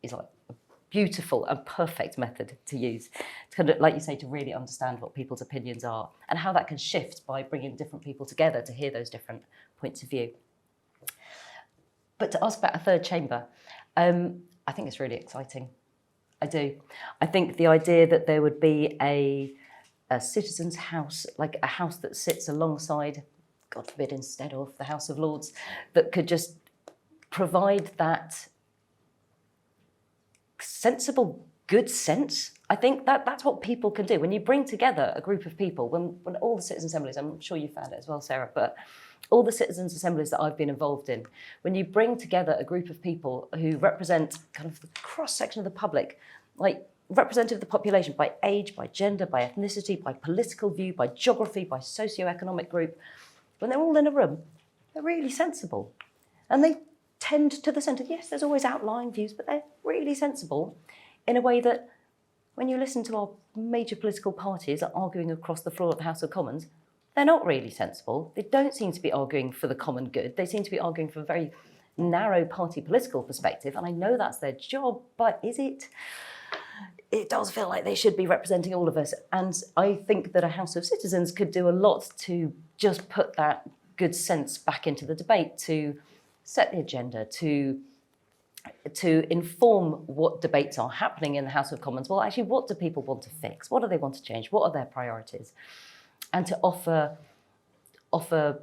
[SPEAKER 4] is like a beautiful and perfect method to use. It's kind of, like you say, to really understand what people's opinions are and how that can shift by bringing different people together to hear those different points of view. But to ask about a 3rd chamber, I think it's really exciting. I do. I think the idea that there would be a a citizens' house, like a house that sits alongside, God forbid, instead of the House of Lords, that could just provide that sensible, good sense. I think that's what people can do. When you bring together a group of people, when all the citizens' assemblies, I'm sure you found it as well, Sarah, but all the citizens' assemblies that I've been involved in, when you bring together a group of people who represent kind of the cross-section of the public, like representative of the population by age, by gender, by ethnicity, by political view, by geography, by socio-economic group, when they're all in a room, they're really sensible. And they tend to the centre. Yes, there's always outlying views, but they're really sensible in a way that when you listen to our major political parties arguing across the floor of the House of Commons, they're not really sensible. They don't seem to be arguing for the common good. They seem to be arguing from a very narrow party political perspective, and I know that's their job, but is it? It does feel like they should be representing all of us, and I think that a House of Citizens could do a lot to just put that good sense back into the debate, to set the agenda, to inform what debates are happening in the House of Commons. Well, actually, what do people want to fix? What do they want to change? What are their priorities? And to offer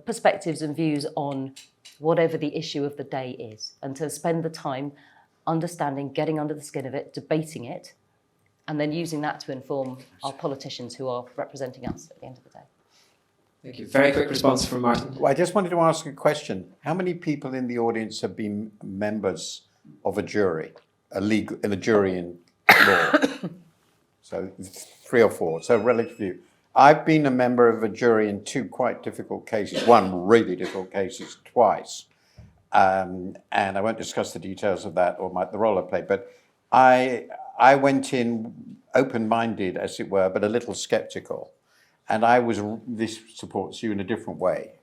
[SPEAKER 4] perspectives and views on whatever the issue of the day is, and to spend the time understanding, getting under the skin of it, debating it, and then using that to inform our politicians who are representing us at the end of the day.
[SPEAKER 1] Thank you. Very quick response from Martin.
[SPEAKER 2] Well, I just wanted to ask a question. How many people in the audience have been members of a jury, in a jury in law? So 3 or 4, so relatively. I've been a member of a jury in 2 quite difficult cases, one really difficult cases twice. And I won't discuss the details of that or the role I played, but I went in open-minded, as it were, but a little sceptical. And this supports you in a different way,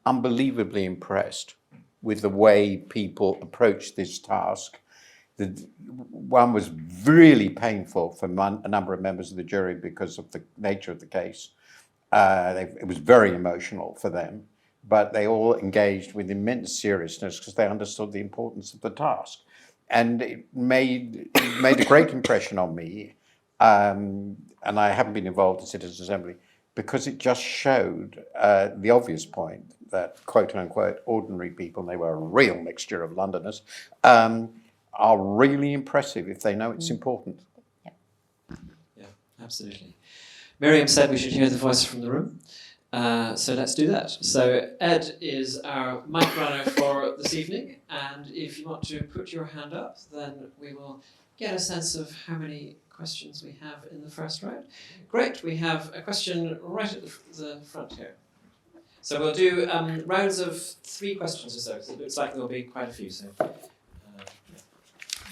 [SPEAKER 2] unbelievably impressed with the way people approach this task. One was really painful for a number of members of the jury because of the nature of the case. It was very emotional for them, but they all engaged with immense seriousness because they understood the importance of the task. And it made a great impression on me. And I haven't been involved in Citizens' Assembly because it just showed the obvious point that, quote unquote, ordinary people, and they were a real mixture of Londoners, are really impressive if they know it's important.
[SPEAKER 1] Yeah, absolutely. Miriam said we should hear the voice from the room. So let's do that. So Ed is our mic runner for this evening, and if you want to put your hand up, then we will get a sense of how many questions we have in the first round. Great, we have a question right at the front here. So we'll do rounds of 3 questions or so. So it looks like there'll be quite a few. So,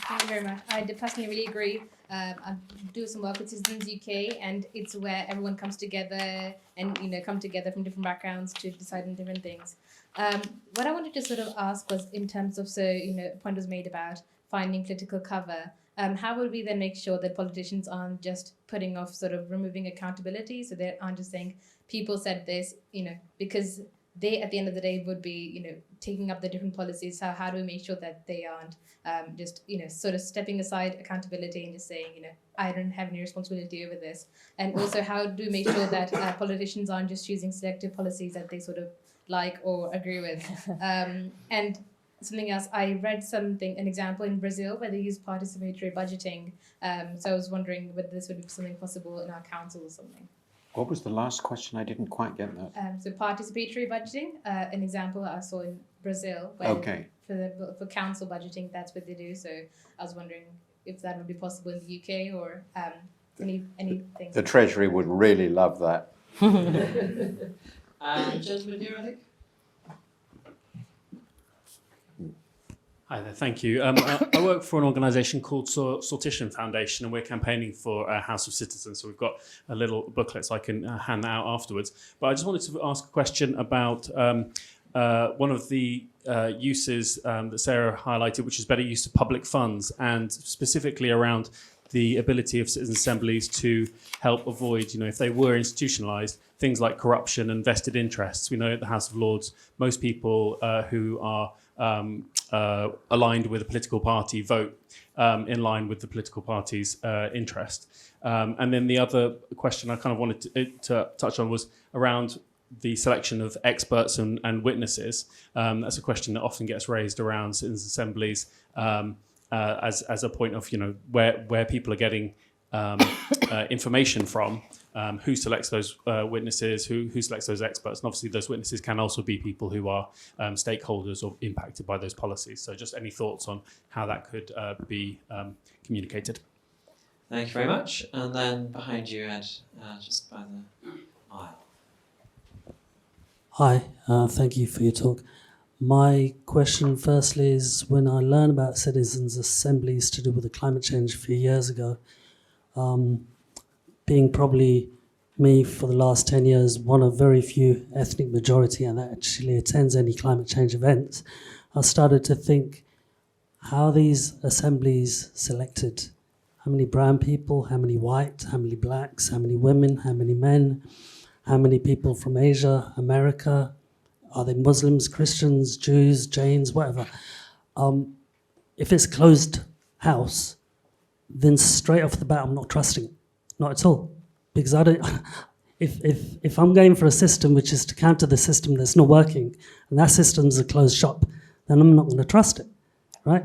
[SPEAKER 5] Thank you very much. I personally really agree. I do some work with Citizens UK, and it's where everyone comes together and come together from different backgrounds to decide on different things. What I wanted to sort of ask was in terms of a point was made about finding political cover. How would we then make sure that politicians aren't just putting off sort of removing accountability, so they aren't just saying people said this, because they at the end of the day would be taking up the different policies. So how do we make sure that they aren't just sort of stepping aside accountability and just saying I don't have any responsibility over this? And also how do we make sure that politicians aren't just choosing selective policies that they sort of like or agree with? And something else, I read an example in Brazil where they use participatory budgeting. So I was wondering whether this would be something possible in our council or something.
[SPEAKER 2] What was the last question? I didn't quite get that.
[SPEAKER 5] So participatory budgeting, an example I saw in Brazil, where for council budgeting, that's what they do. So I was wondering if that would be possible in the UK or anything.
[SPEAKER 2] The Treasury would really love that.
[SPEAKER 1] Gentleman here, I think.
[SPEAKER 6] Hi there, thank you. I work for an organisation called Sortition Foundation, and we're campaigning for a House of Citizens. So we've got a little booklet, so I can hand that out afterwards. But I just wanted to ask a question about one of the uses that Sarah highlighted, which is better use of public funds, and specifically around the ability of citizen assemblies to help avoid, if they were institutionalised, things like corruption and vested interests. We know at the House of Lords, most people who are aligned with a political party vote in line with the political party's interest. And then the other question I kind of wanted to touch on was around the selection of experts and witnesses. That's a question that often gets raised around citizens' assemblies as a point of, where people are getting information from, who selects those witnesses, who selects those experts, and obviously those witnesses can also be people who are stakeholders or impacted by those policies. So just any thoughts on how that could be communicated?
[SPEAKER 1] Thank you very much. And then behind you, Ed, just by the aisle.
[SPEAKER 7] Hi, thank you for your talk. My question firstly is, when I learned about citizens' assemblies to do with the climate change a few years ago, being probably me for the last 10 years, one of very few ethnic majority that actually attends any climate change events, I started to think how these assemblies selected. How many brown people, how many white, how many blacks, how many women, how many men, how many people from Asia, America, are they Muslims, Christians, Jews, Jains, whatever. If it's a closed house, then straight off the bat, I'm not trusting it. Not at all. Because I don't, if I'm going for a system which is to counter the system that's not working, and that system's a closed shop, then I'm not going to trust it, right?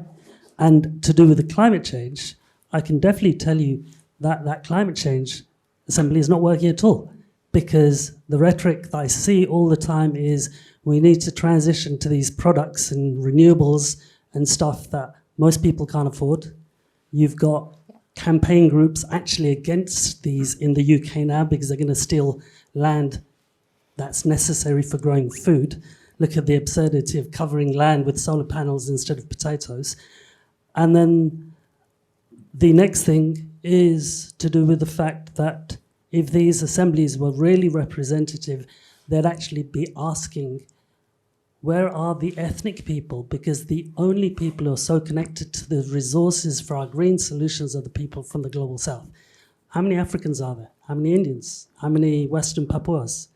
[SPEAKER 7] And to do with the climate change, I can definitely tell you that climate change assembly is not working at all. Because the rhetoric that I see all the time is we need to transition to these products and renewables and stuff that most people can't afford. You've got campaign groups actually against these in the UK now because they're going to steal land that's necessary for growing food. Look at the absurdity of covering land with solar panels instead of potatoes. And then the next thing is to do with the fact that if these assemblies were really representative, they'd actually be asking, where are the ethnic people? Because the only people who are so connected to the resources for our green solutions are the people from the global south. How many Africans are there? How many Indians? How many Western Papuas?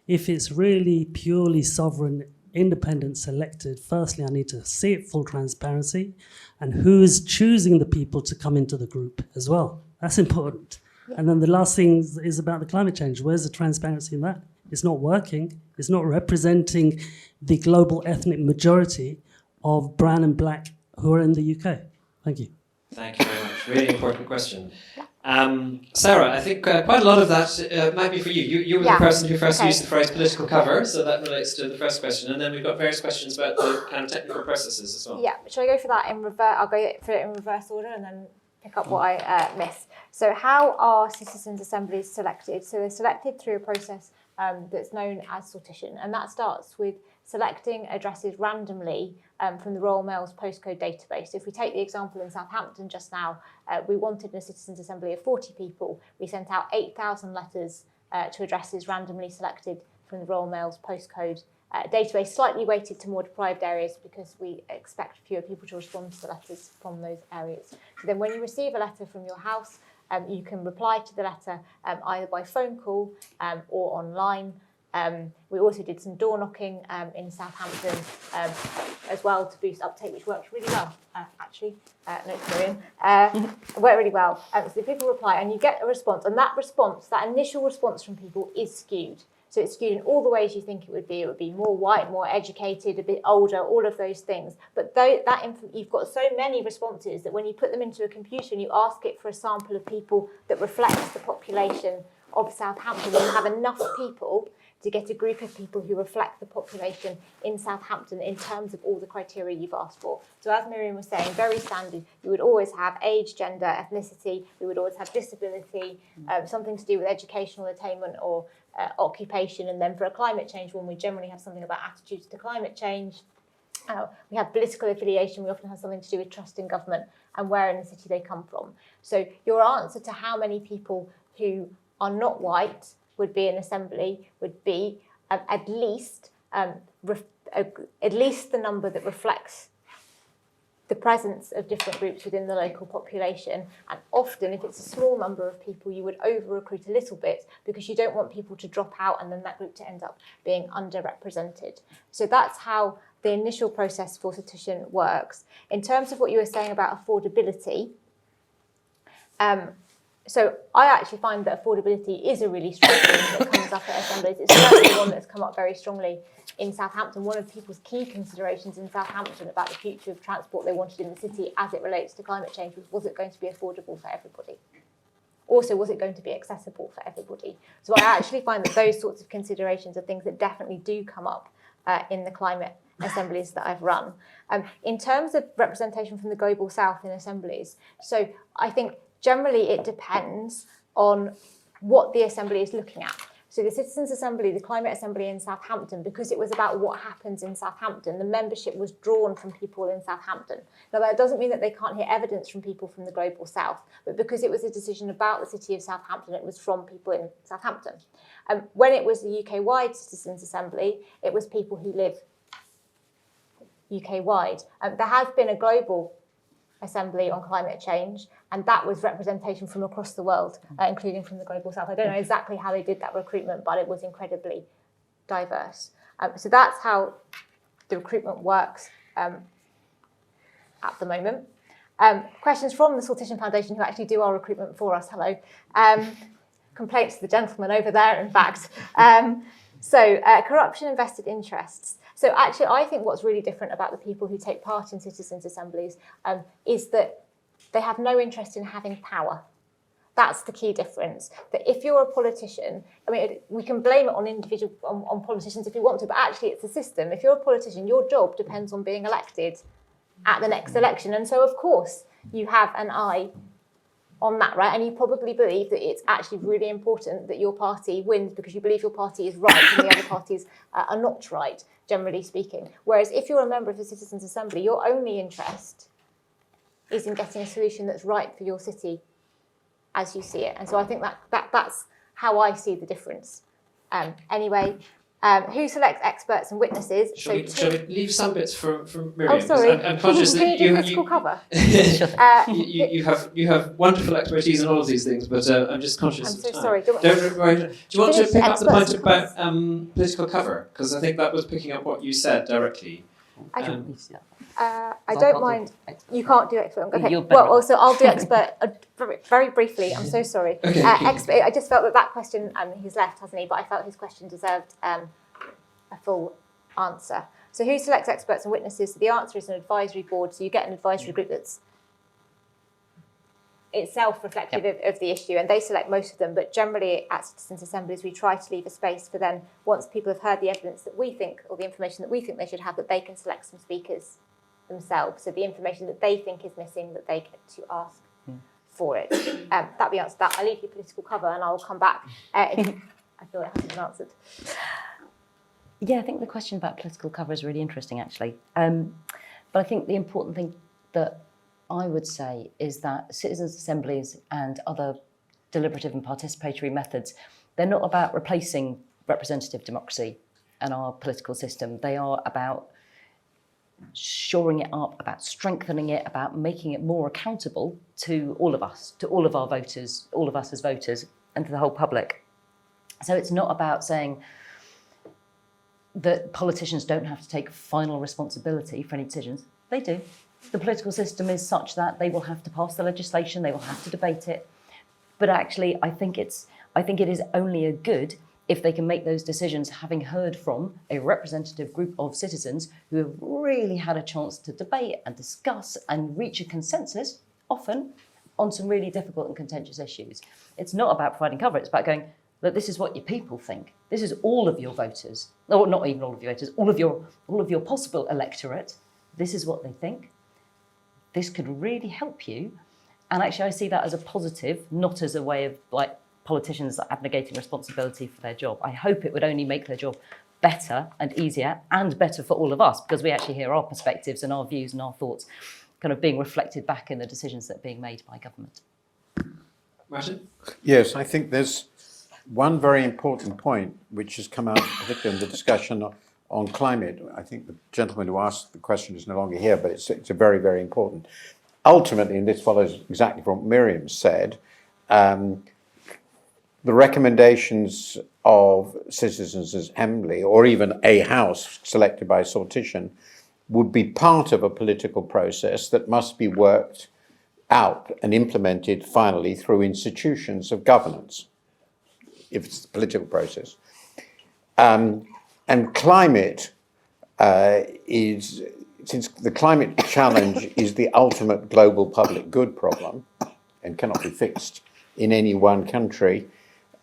[SPEAKER 7] If it's really purely sovereign, independent selected, firstly, I need to see it full transparency and who is choosing the people to come into the group as well. That's important. And then the last thing is about the climate change. Where's the transparency in that? It's not working. It's not representing the global ethnic majority of brown and black who are in the UK. Thank you.
[SPEAKER 1] Thank you very much. Really important question. Sarah, I think quite a lot of that might be for you. You were the person who first used the phrase political cover, so that relates to the first question. And then we've got various questions about the kind of technical processes as well.
[SPEAKER 3] Yeah, shall I go for that in reverse? I'll go for it in reverse order and then pick up what I missed. So how are citizens' assemblies selected? So they're selected through a process that's known as sortition, and that starts with selecting addresses randomly from the Royal Mail's postcode database. If we take the example in Southampton just now, we wanted a citizens' assembly of 40 people. We sent out 8,000 letters to addresses randomly selected from the Royal Mail's postcode database, slightly weighted to more deprived areas because we expect fewer people to respond to the letters from those areas. So then when you receive a letter from your house, you can reply to the letter either by phone call or online. We also did some door knocking in Southampton as well to boost uptake, which worked really well, actually. No, Miriam. It worked really well. So people reply and you get a response, and that response, that initial response from people is skewed. So it's skewed in all the ways you think it would be. It would be more white, more educated, a bit older, all of those things. But you've got so many responses that when you put them into a computer and you ask it for a sample of people that reflects the population of Southampton, you have enough people to get a group of people who reflect the population in Southampton in terms of all the criteria you've asked for. So as Miriam was saying, very standard, we would always have age, gender, ethnicity, we would always have disability, something to do with educational attainment or occupation, and then for a climate change one, we generally have something about attitudes to climate change. We have political affiliation, we often have something to do with trust in government and where in the city they come from. So your answer to how many people who are not white would be an assembly would be at least the number that reflects the presence of different groups within the local population. And often, if it's a small number of people, you would over-recruit a little bit because you don't want people to drop out and then that group to end up being underrepresented. So that's how the initial process for sortition works. In terms of what you were saying about affordability, so I actually find that affordability is a really strong thing that comes up at assemblies. It's certainly one that's come up very strongly in Southampton. One of people's key considerations in Southampton about the future of transport they wanted in the city as it relates to climate change was it going to be affordable for everybody? Also, was it going to be accessible for everybody? So I actually find that those sorts of considerations are things that definitely do come up in the climate assemblies that I've run. In terms of representation from the global south in assemblies, so I think generally it depends on what the assembly is looking at. So the Citizens' Assembly, the Climate Assembly in Southampton, because it was about what happens in Southampton, the membership was drawn from people in Southampton. Now that doesn't mean that they can't hear evidence from people from the global south, but because it was a decision about the city of Southampton, it was from people in Southampton. When it was the UK-wide Citizens' Assembly, it was people who live UK-wide. There has been a global assembly on climate change, and that was representation from across the world, including from the global south. I don't know exactly how they did that recruitment, but it was incredibly diverse. So that's how the recruitment works at the moment. Questions from the Sortition Foundation, who actually do our recruitment for us. Hello. Complaints to the gentleman over there, in fact. Corruption and vested interests. So actually, I think what's really different about the people who take part in citizens' assemblies is that they have no interest in having power. That's the key difference. That if you're a politician, I mean, we can blame it on on politicians if you want to, but actually it's a system. If you're a politician, your job depends on being elected at the next election. And so, of course, you have an eye on that, right? And you probably believe that it's actually really important that your party wins because you believe your party is right and the other parties are not right, generally speaking. Whereas if you're a member of the Citizens' Assembly, your only interest is in getting a solution that's right for your city as you see it. And so I think that's how I see the difference. Who selects experts and witnesses?
[SPEAKER 1] Shall we leave some bits from Miriam?
[SPEAKER 3] Oh, sorry.
[SPEAKER 1] I'm conscious
[SPEAKER 3] Can
[SPEAKER 1] that
[SPEAKER 3] you do political cover?
[SPEAKER 1] you have wonderful expertise in all of these things, but I'm just conscious
[SPEAKER 3] I'm
[SPEAKER 1] of
[SPEAKER 3] so
[SPEAKER 1] time.
[SPEAKER 3] sorry.
[SPEAKER 1] Don't worry. Do you want to
[SPEAKER 3] Finish
[SPEAKER 1] pick up the
[SPEAKER 3] experts
[SPEAKER 1] point
[SPEAKER 3] and
[SPEAKER 1] about political cover? Because I think that was picking up what you said directly.
[SPEAKER 3] I don't mind. You can't do expert. Okay.
[SPEAKER 4] You're better
[SPEAKER 3] Well, also I'll do expert very briefly. I'm so sorry.
[SPEAKER 1] Okay.
[SPEAKER 3] Expert. I just felt that question. He's left, hasn't he? But I felt his question deserved a full answer. So, who selects experts and witnesses? So the answer is an advisory board. So you get an advisory group that's itself reflective of the issue, and they select most of them. But generally, at citizens' assemblies, we try to leave a space for then, once people have heard the evidence that we think, or the information that we think they should have, that they can select some speakers themselves. So the information that they think is missing, that they get to ask for it. That'll be answered. That I'll leave you political cover, and I'll come back if I feel it hasn't been answered.
[SPEAKER 4] Yeah, I think the question about political cover is really interesting, actually. But I think the important thing that I would say is that citizens' assemblies and other deliberative and participatory methods, they're not about replacing representative democracy and our political system. They are about shoring it up, about strengthening it, about making it more accountable to all of us, to all of our voters, all of us as voters, and to the whole public. So it's not about saying that politicians don't have to take final responsibility for any decisions. They do. The political system is such that they will have to pass the legislation, they will have to debate it. But actually, I think it is only a good if they can make those decisions having heard from a representative group of citizens who have really had a chance to debate and discuss and reach a consensus, often on some really difficult and contentious issues. It's not about providing cover, it's about going, look, this is what your people think. This is all of your voters, or not even all of your voters, all of your possible electorate. This is what they think. This could really help you. And actually, I see that as a positive, not as a way of like politicians abnegating responsibility for their job. I hope it would only make their job better and easier and better for all of us, because we actually hear our perspectives and our views and our thoughts kind of being reflected back in the decisions that are being made by government.
[SPEAKER 1] Martin?
[SPEAKER 2] Yes, I think there's one very important point which has come out, particularly in the discussion on climate. I think the gentleman who asked the question is no longer here, but it's a very, very important. Ultimately, and this follows exactly from what Miriam said, the recommendations of Citizens' Assembly, or even a house selected by sortition, would be part of a political process that must be worked out and implemented finally through institutions of governance, if it's a political process. And climate since the climate challenge is the ultimate global public good problem and cannot be fixed in any one country,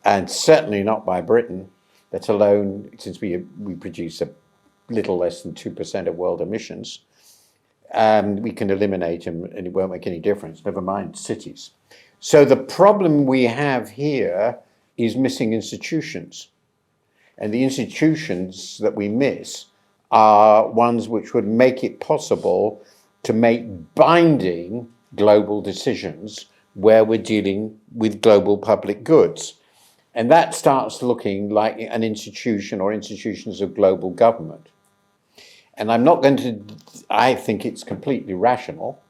[SPEAKER 2] and certainly not by Britain, let alone since we produce a little less than 2% of world emissions, we can eliminate them and it won't make any difference, never mind cities. So the problem we have here is missing institutions. And the institutions that we miss are ones which would make it possible to make binding global decisions where we're dealing with global public goods. And that starts looking like an institution or institutions of global government. And I'm not going to, I think it's completely rational,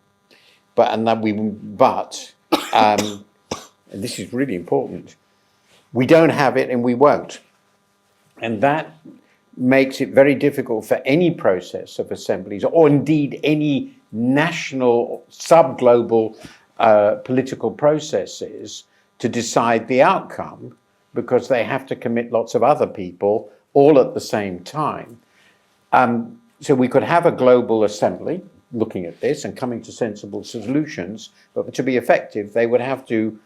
[SPEAKER 2] and this is really important, we don't have it and we won't. And that makes it very difficult for any process of assemblies, or indeed any national, sub-global political processes, to decide the outcome, because they have to commit lots of other people all at the same time. So we could have a global assembly looking at this and coming to sensible solutions, but to be effective, they would have to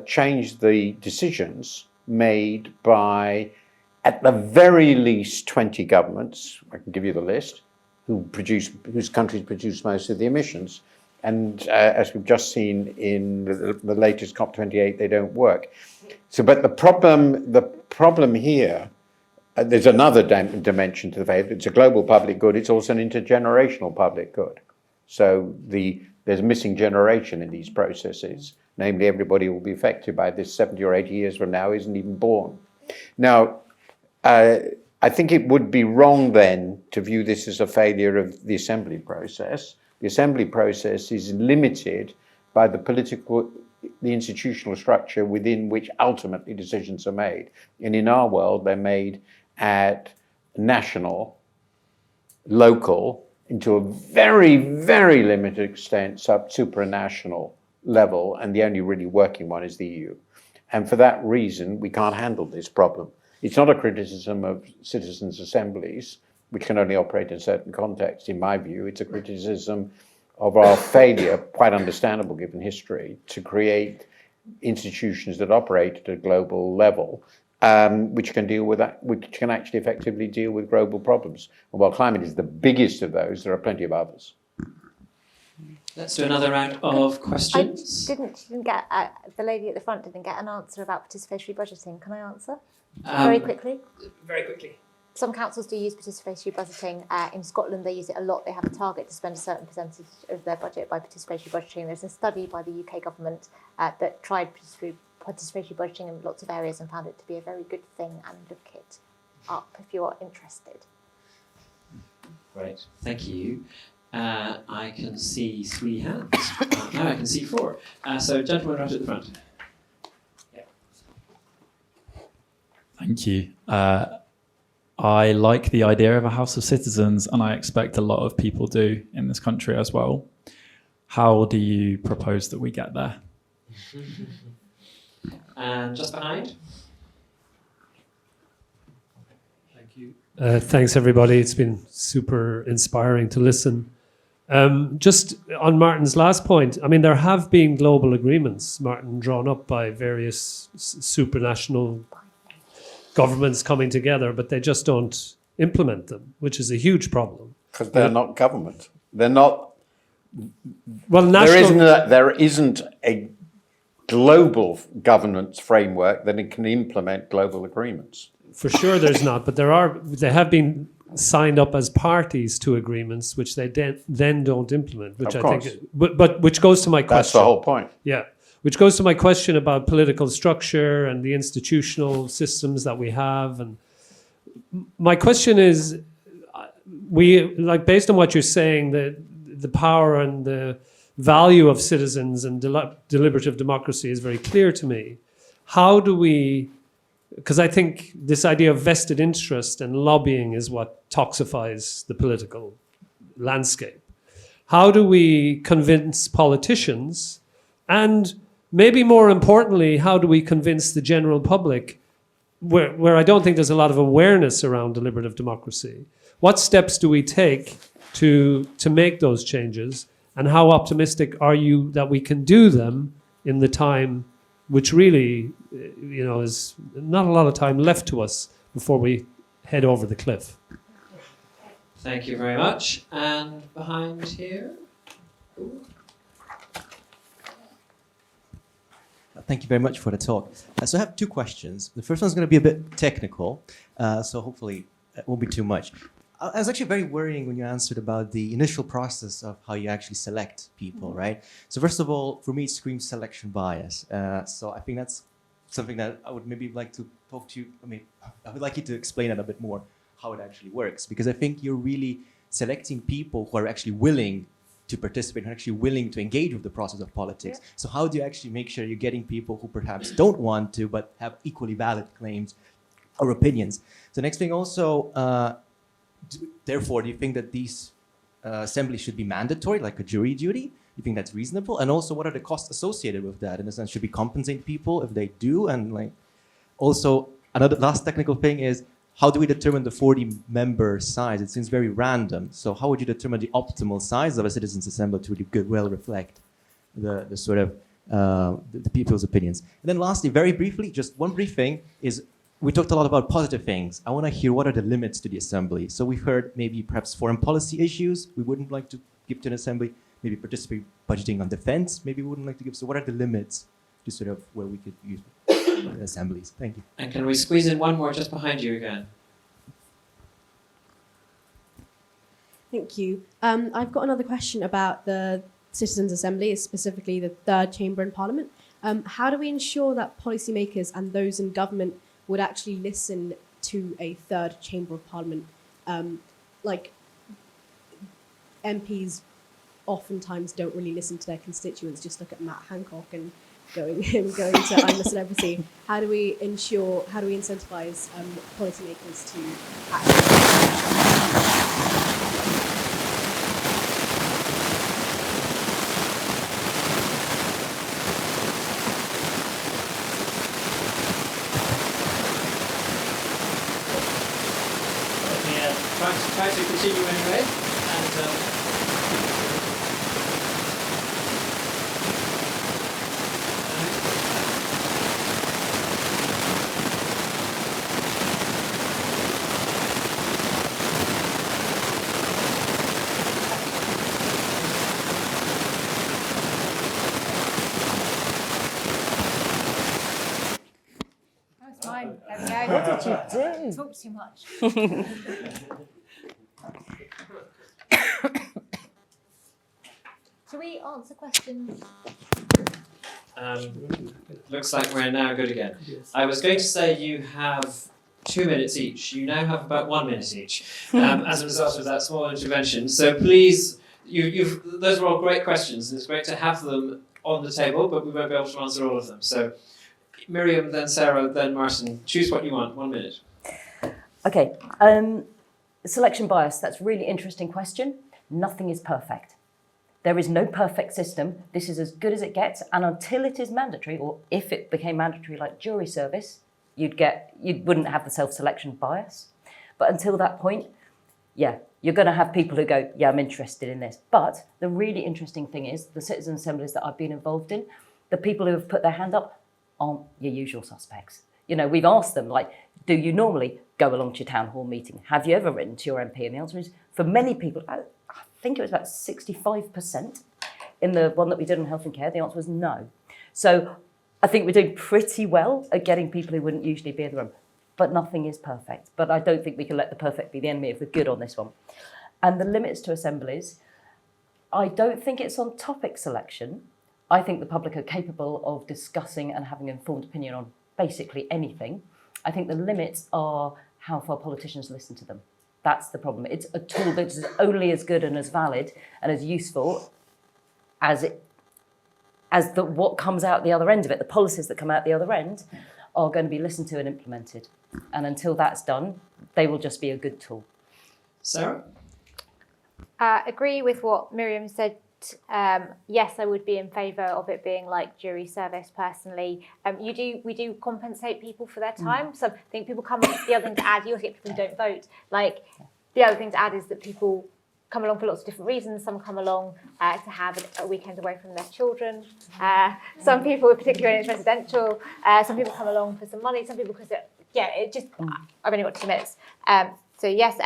[SPEAKER 2] change the decisions made by, at the very least, 20 governments, I can give you the list, whose countries produce most of the emissions. And as we've just seen in the latest COP28, they don't work. So, but the problem here, there's another dimension to the fact. It's a global public good. It's also an intergenerational public good. So there's a missing generation in these processes. Namely, everybody will be affected by this 70 or 80 years from now isn't even born. Now, I think it would be wrong then to view this as a failure of the assembly process. The assembly process is limited by the institutional structure within which ultimately decisions are made. And in our world, they're made at national, local, into a very, very limited extent, supranational level, and the only really working one is the EU. And for that reason, we can't handle this problem. It's not a criticism of citizens' assemblies, which can only operate in certain contexts, in my view. It's a criticism of our failure, quite understandable given history, to create institutions that operate at a global level, which can deal with that, which can actually effectively deal with global problems. And while climate is the biggest of those, there are plenty of others.
[SPEAKER 1] Let's do another round of questions.
[SPEAKER 3] The lady at the front didn't get an answer about participatory budgeting. Can I answer? Very quickly.
[SPEAKER 1] Very quickly.
[SPEAKER 3] Some councils do use participatory budgeting. In Scotland, they use it a lot. They have a target to spend a certain percentage of their budget by participatory budgeting. There's a study by the UK government that tried participatory budgeting in lots of areas and found it to be a very good thing, and look it up if you are interested.
[SPEAKER 1] Great, thank you. I can see 3 hands. Now I can see 4. So gentleman right at the front. Yeah.
[SPEAKER 8] Thank you. I like the idea of a House of Citizens, and I expect a lot of people do in this country as well. How do you propose that we get there?
[SPEAKER 1] And just behind.
[SPEAKER 9] Thank you. Thanks, everybody. It's been super inspiring to listen. Just on Martin's last point, I mean, there have been global agreements, Martin, drawn up by various supranational governments coming together, but they just don't implement them, which is a huge problem.
[SPEAKER 2] Because they're not government. They're not.
[SPEAKER 9] Well, national.
[SPEAKER 2] There isn't a global governance framework that it can implement global agreements.
[SPEAKER 9] For sure, there's not, but they have been signed up as parties to agreements, which they then don't implement, which
[SPEAKER 2] of
[SPEAKER 9] I
[SPEAKER 2] course.
[SPEAKER 9] think. But which goes to my question.
[SPEAKER 2] That's the whole point.
[SPEAKER 9] Yeah. Which goes to my question about political structure and the institutional systems that we have. And my question is, based on what you're saying, the power and the value of citizens and deliberative democracy is very clear to me. How do we because I think this idea of vested interest and lobbying is what toxifies the political landscape. How do we convince politicians, and maybe more importantly, how do we convince the general public, where I don't think there's a lot of awareness around deliberative democracy? What steps do we take to make those changes, and how optimistic are you that we can do them in the time which really, is not a lot of time left to us before we head over the cliff?
[SPEAKER 1] Thank you very much. And behind here? Ooh.
[SPEAKER 10] Thank you very much for the talk. So I have two questions. The first one's going to be a bit technical, so hopefully it won't be too much. I was actually very worrying when you answered about the initial process of how you actually select people, right? So first of all, for me, it screams selection bias. So I think that's something that I would maybe like to talk to you. I would like you to explain it a bit more, how it actually works, because I think you're really selecting people who are actually willing to participate and actually willing to engage with the process of politics. Yeah. So how do you actually make sure you're getting people who perhaps don't want to but have equally valid claims or opinions? So next thing also, therefore, do you think that these assemblies should be mandatory, like a jury duty? Do you think that's reasonable? And also, what are the costs associated with that? In a sense, should we compensate people if they do? And also, another last technical thing is, how do we determine the 40-member size? It seems very random. So how would you determine the optimal size of a citizens' assembly to really well reflect the sort of the people's opinions? And then lastly, very briefly, just one brief thing is, we talked a lot about positive things. I want to hear what are the limits to the assembly. So we've heard maybe perhaps foreign policy issues we wouldn't like to give to an assembly, maybe participate budgeting on defense, maybe we wouldn't like to give. So what are the limits to sort of where we could use assemblies? Thank you.
[SPEAKER 1] And can we squeeze in one more just behind you again?
[SPEAKER 11] Thank you. I've got another question about the Citizens' Assembly, specifically the third chamber in Parliament. How do we ensure that policymakers and those in government would actually listen to a third chamber of Parliament? Like MPs oftentimes don't really listen to their constituents, just look at Matt Hancock and going to I'm a Celebrity. How do we incentivize policymakers to actually...
[SPEAKER 1] Try to continue anyway, and
[SPEAKER 3] That's mine. There we go.
[SPEAKER 4] What did you do?
[SPEAKER 3] Talk too much. Shall we answer questions?
[SPEAKER 1] Looks like we're now good again. Yes. I was going to say you have 2 minutes each. You now have about 1 minute each as a result of that small intervention. So please, those were all great questions, and it's great to have them on the table, but we won't be able to answer all of them. So Miriam, then Sarah, then Martin. Choose what you want. 1 minute.
[SPEAKER 4] Okay. Selection bias, that's a really interesting question. Nothing is perfect. There is no perfect system. This is as good as it gets. And until it is mandatory, or if it became mandatory like jury service, you wouldn't have the self-selection bias. But until that point, yeah, you're going to have people who go, yeah, I'm interested in this. But the really interesting thing is the citizen assemblies that I've been involved in, the people who have put their hand up aren't your usual suspects. We've asked them, do you normally go along to your town hall meeting? Have you ever written to your MP? And the answer is, for many people, I think it was about 65%. In the one that we did on health and care, the answer was no. So I think we're doing pretty well at getting people who wouldn't usually be in the room. But nothing is perfect. But I don't think we can let the perfect be the enemy of the good on this one. And the limits to assemblies, I don't think it's on topic selection. I think the public are capable of discussing and having an informed opinion on basically anything. I think the limits are how far politicians listen to them. That's the problem. It's a tool that is only as good and as valid and as useful as what comes out the other end of it. The policies that come out the other end are going to be listened to and implemented. And until that's done, they will just be a good tool.
[SPEAKER 1] Sarah?
[SPEAKER 3] Agree with what Miriam said. Yes, I would be in favour of it being like jury service personally. We do compensate people for their time. So I think people come, the other thing to add, you also get people who don't vote. Like, the other thing to add is that people come along for lots of different reasons. Some come along to have a weekend away from their children. Some people, particularly when it's residential, some people come along for some money. Some people because I've only got 2 minutes. So yes,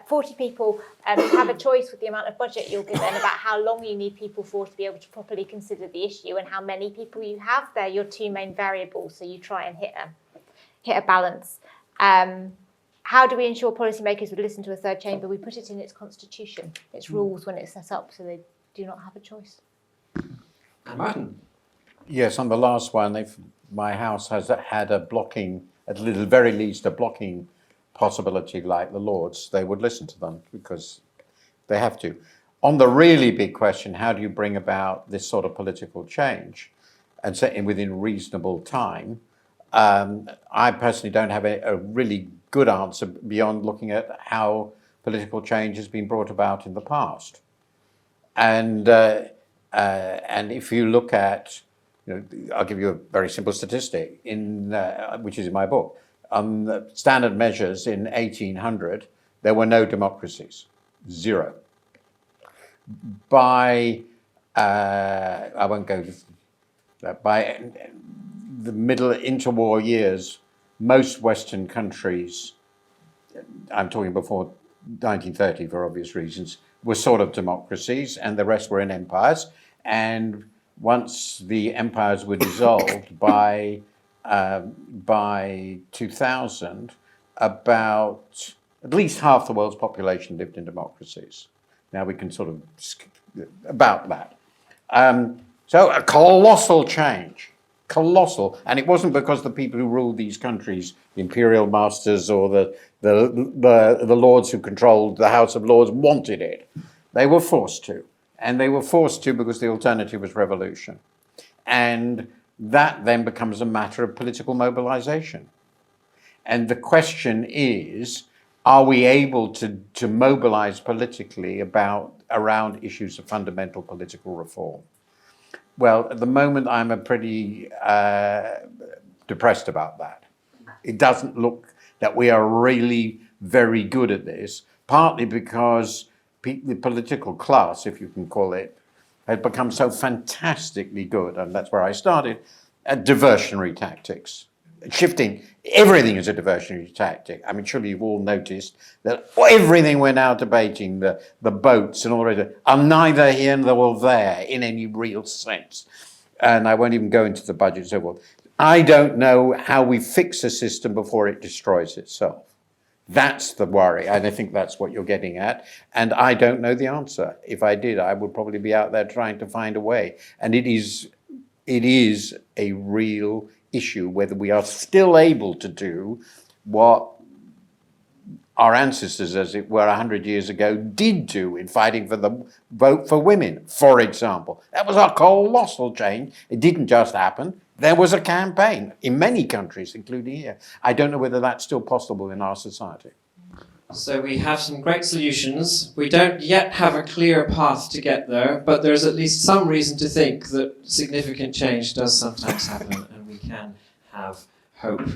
[SPEAKER 3] 40 people have a choice with the amount of budget you're given about how long you need people for to be able to properly consider the issue and how many people you have. They're your 2 main variables, so you try and hit a balance. How do we ensure policymakers would listen to a third chamber? We put it in its constitution, its rules when it's set up, so they do not have a choice.
[SPEAKER 1] And Martin?
[SPEAKER 2] Yes, on the last one, my house has had a blocking, at the very least, a blocking possibility like the Lords, they would listen to them because they have to. On the really big question, how do you bring about this sort of political change and certainly within reasonable time, I personally don't have a really good answer beyond looking at how political change has been brought about in the past. And if you look at, I'll give you a very simple statistic, which is in my book. On the standard measures in 1800, there were no democracies, 0. By I won't go. By the middle interwar years, most Western countries, I'm talking before 1930 for obvious reasons, were sort of democracies, and the rest were in empires. And once the empires were dissolved by 2000, about at least half the world's population lived in democracies. Now we can sort of about that. So a colossal change, colossal, and it wasn't because the people who ruled these countries, the imperial masters or the lords who controlled the House of Lords, wanted it. They were forced to, and they were forced to because the alternative was revolution, and that then becomes a matter of political mobilization. And the question is, are we able to mobilize politically around issues of fundamental political reform? Well, at the moment, I'm pretty depressed about that. It doesn't look that we are really very good at this, partly because the political class, if you can call it, had become so fantastically good, and that's where I started, at diversionary tactics. Shifting, everything is a diversionary tactic. I mean, surely you've all noticed that everything we're now debating, the boats and all the rest of it, are neither here nor there in any real sense. And I won't even go into the budget and so forth. I don't know how we fix a system before it destroys itself. That's the worry, and I think that's what you're getting at. And I don't know the answer. If I did, I would probably be out there trying to find a way. And it is a real issue whether we are still able to do what our ancestors, as it were, 100 years ago, did do in fighting for the vote for women, for example. That was a colossal change. It didn't just happen. There was a campaign in many countries, including here. I don't know whether that's still possible in our society.
[SPEAKER 1] So we have some great solutions. We don't yet have a clear path to get there, but there's at least some reason to think that significant change does sometimes happen, and we can have hope.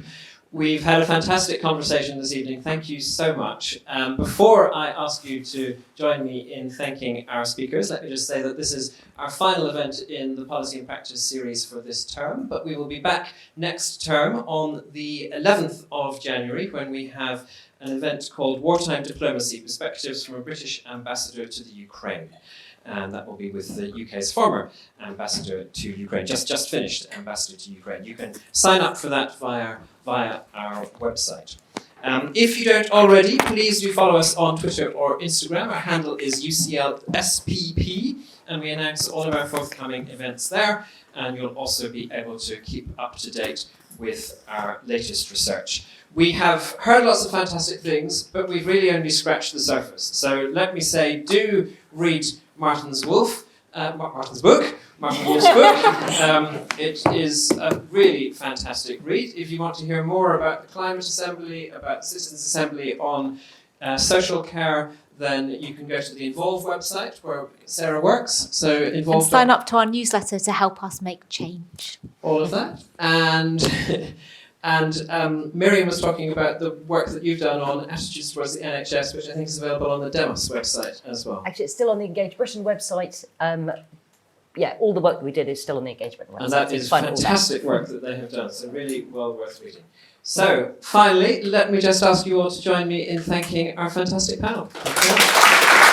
[SPEAKER 1] We've had a fantastic conversation this evening. Thank you so much. Before I ask you to join me in thanking our speakers, let me just say that this is our final event in the Policy and Practice series for this term, but we will be back next term on the 11th of January when we have an event called Wartime Diplomacy, Perspectives from a British Ambassador to the Ukraine. And that will be with the UK's former ambassador to Ukraine, just finished ambassador to Ukraine. You can sign up for that via our website. If you don't already, please do follow us on Twitter or Instagram. Our handle is UCLSPP, and we announce all of our forthcoming events there. And you'll also be able to keep up to date with our latest research. We have heard lots of fantastic things, but we've really only scratched the surface. So let me say, do read Martin's Wolf. Martin's book, Martin Wolf's book. It is a really fantastic read. If you want to hear more about the Climate Assembly, about Citizens Assembly on social care, then you can go to the Involve website where Sarah works. So Involve.
[SPEAKER 3] And sign up to our newsletter to help us make change.
[SPEAKER 1] All of that. And Miriam was talking about the work that you've done on attitudes towards the NHS, which I think is available on the Demos website as well.
[SPEAKER 4] Actually, it's still on the Engage Britain website. Yeah, all the work that we did is still on the Engage Britain website.
[SPEAKER 1] And that is fantastic work that they have done, so really well worth reading. So, finally, let me just ask you all to join me in thanking our fantastic panel. Thank you.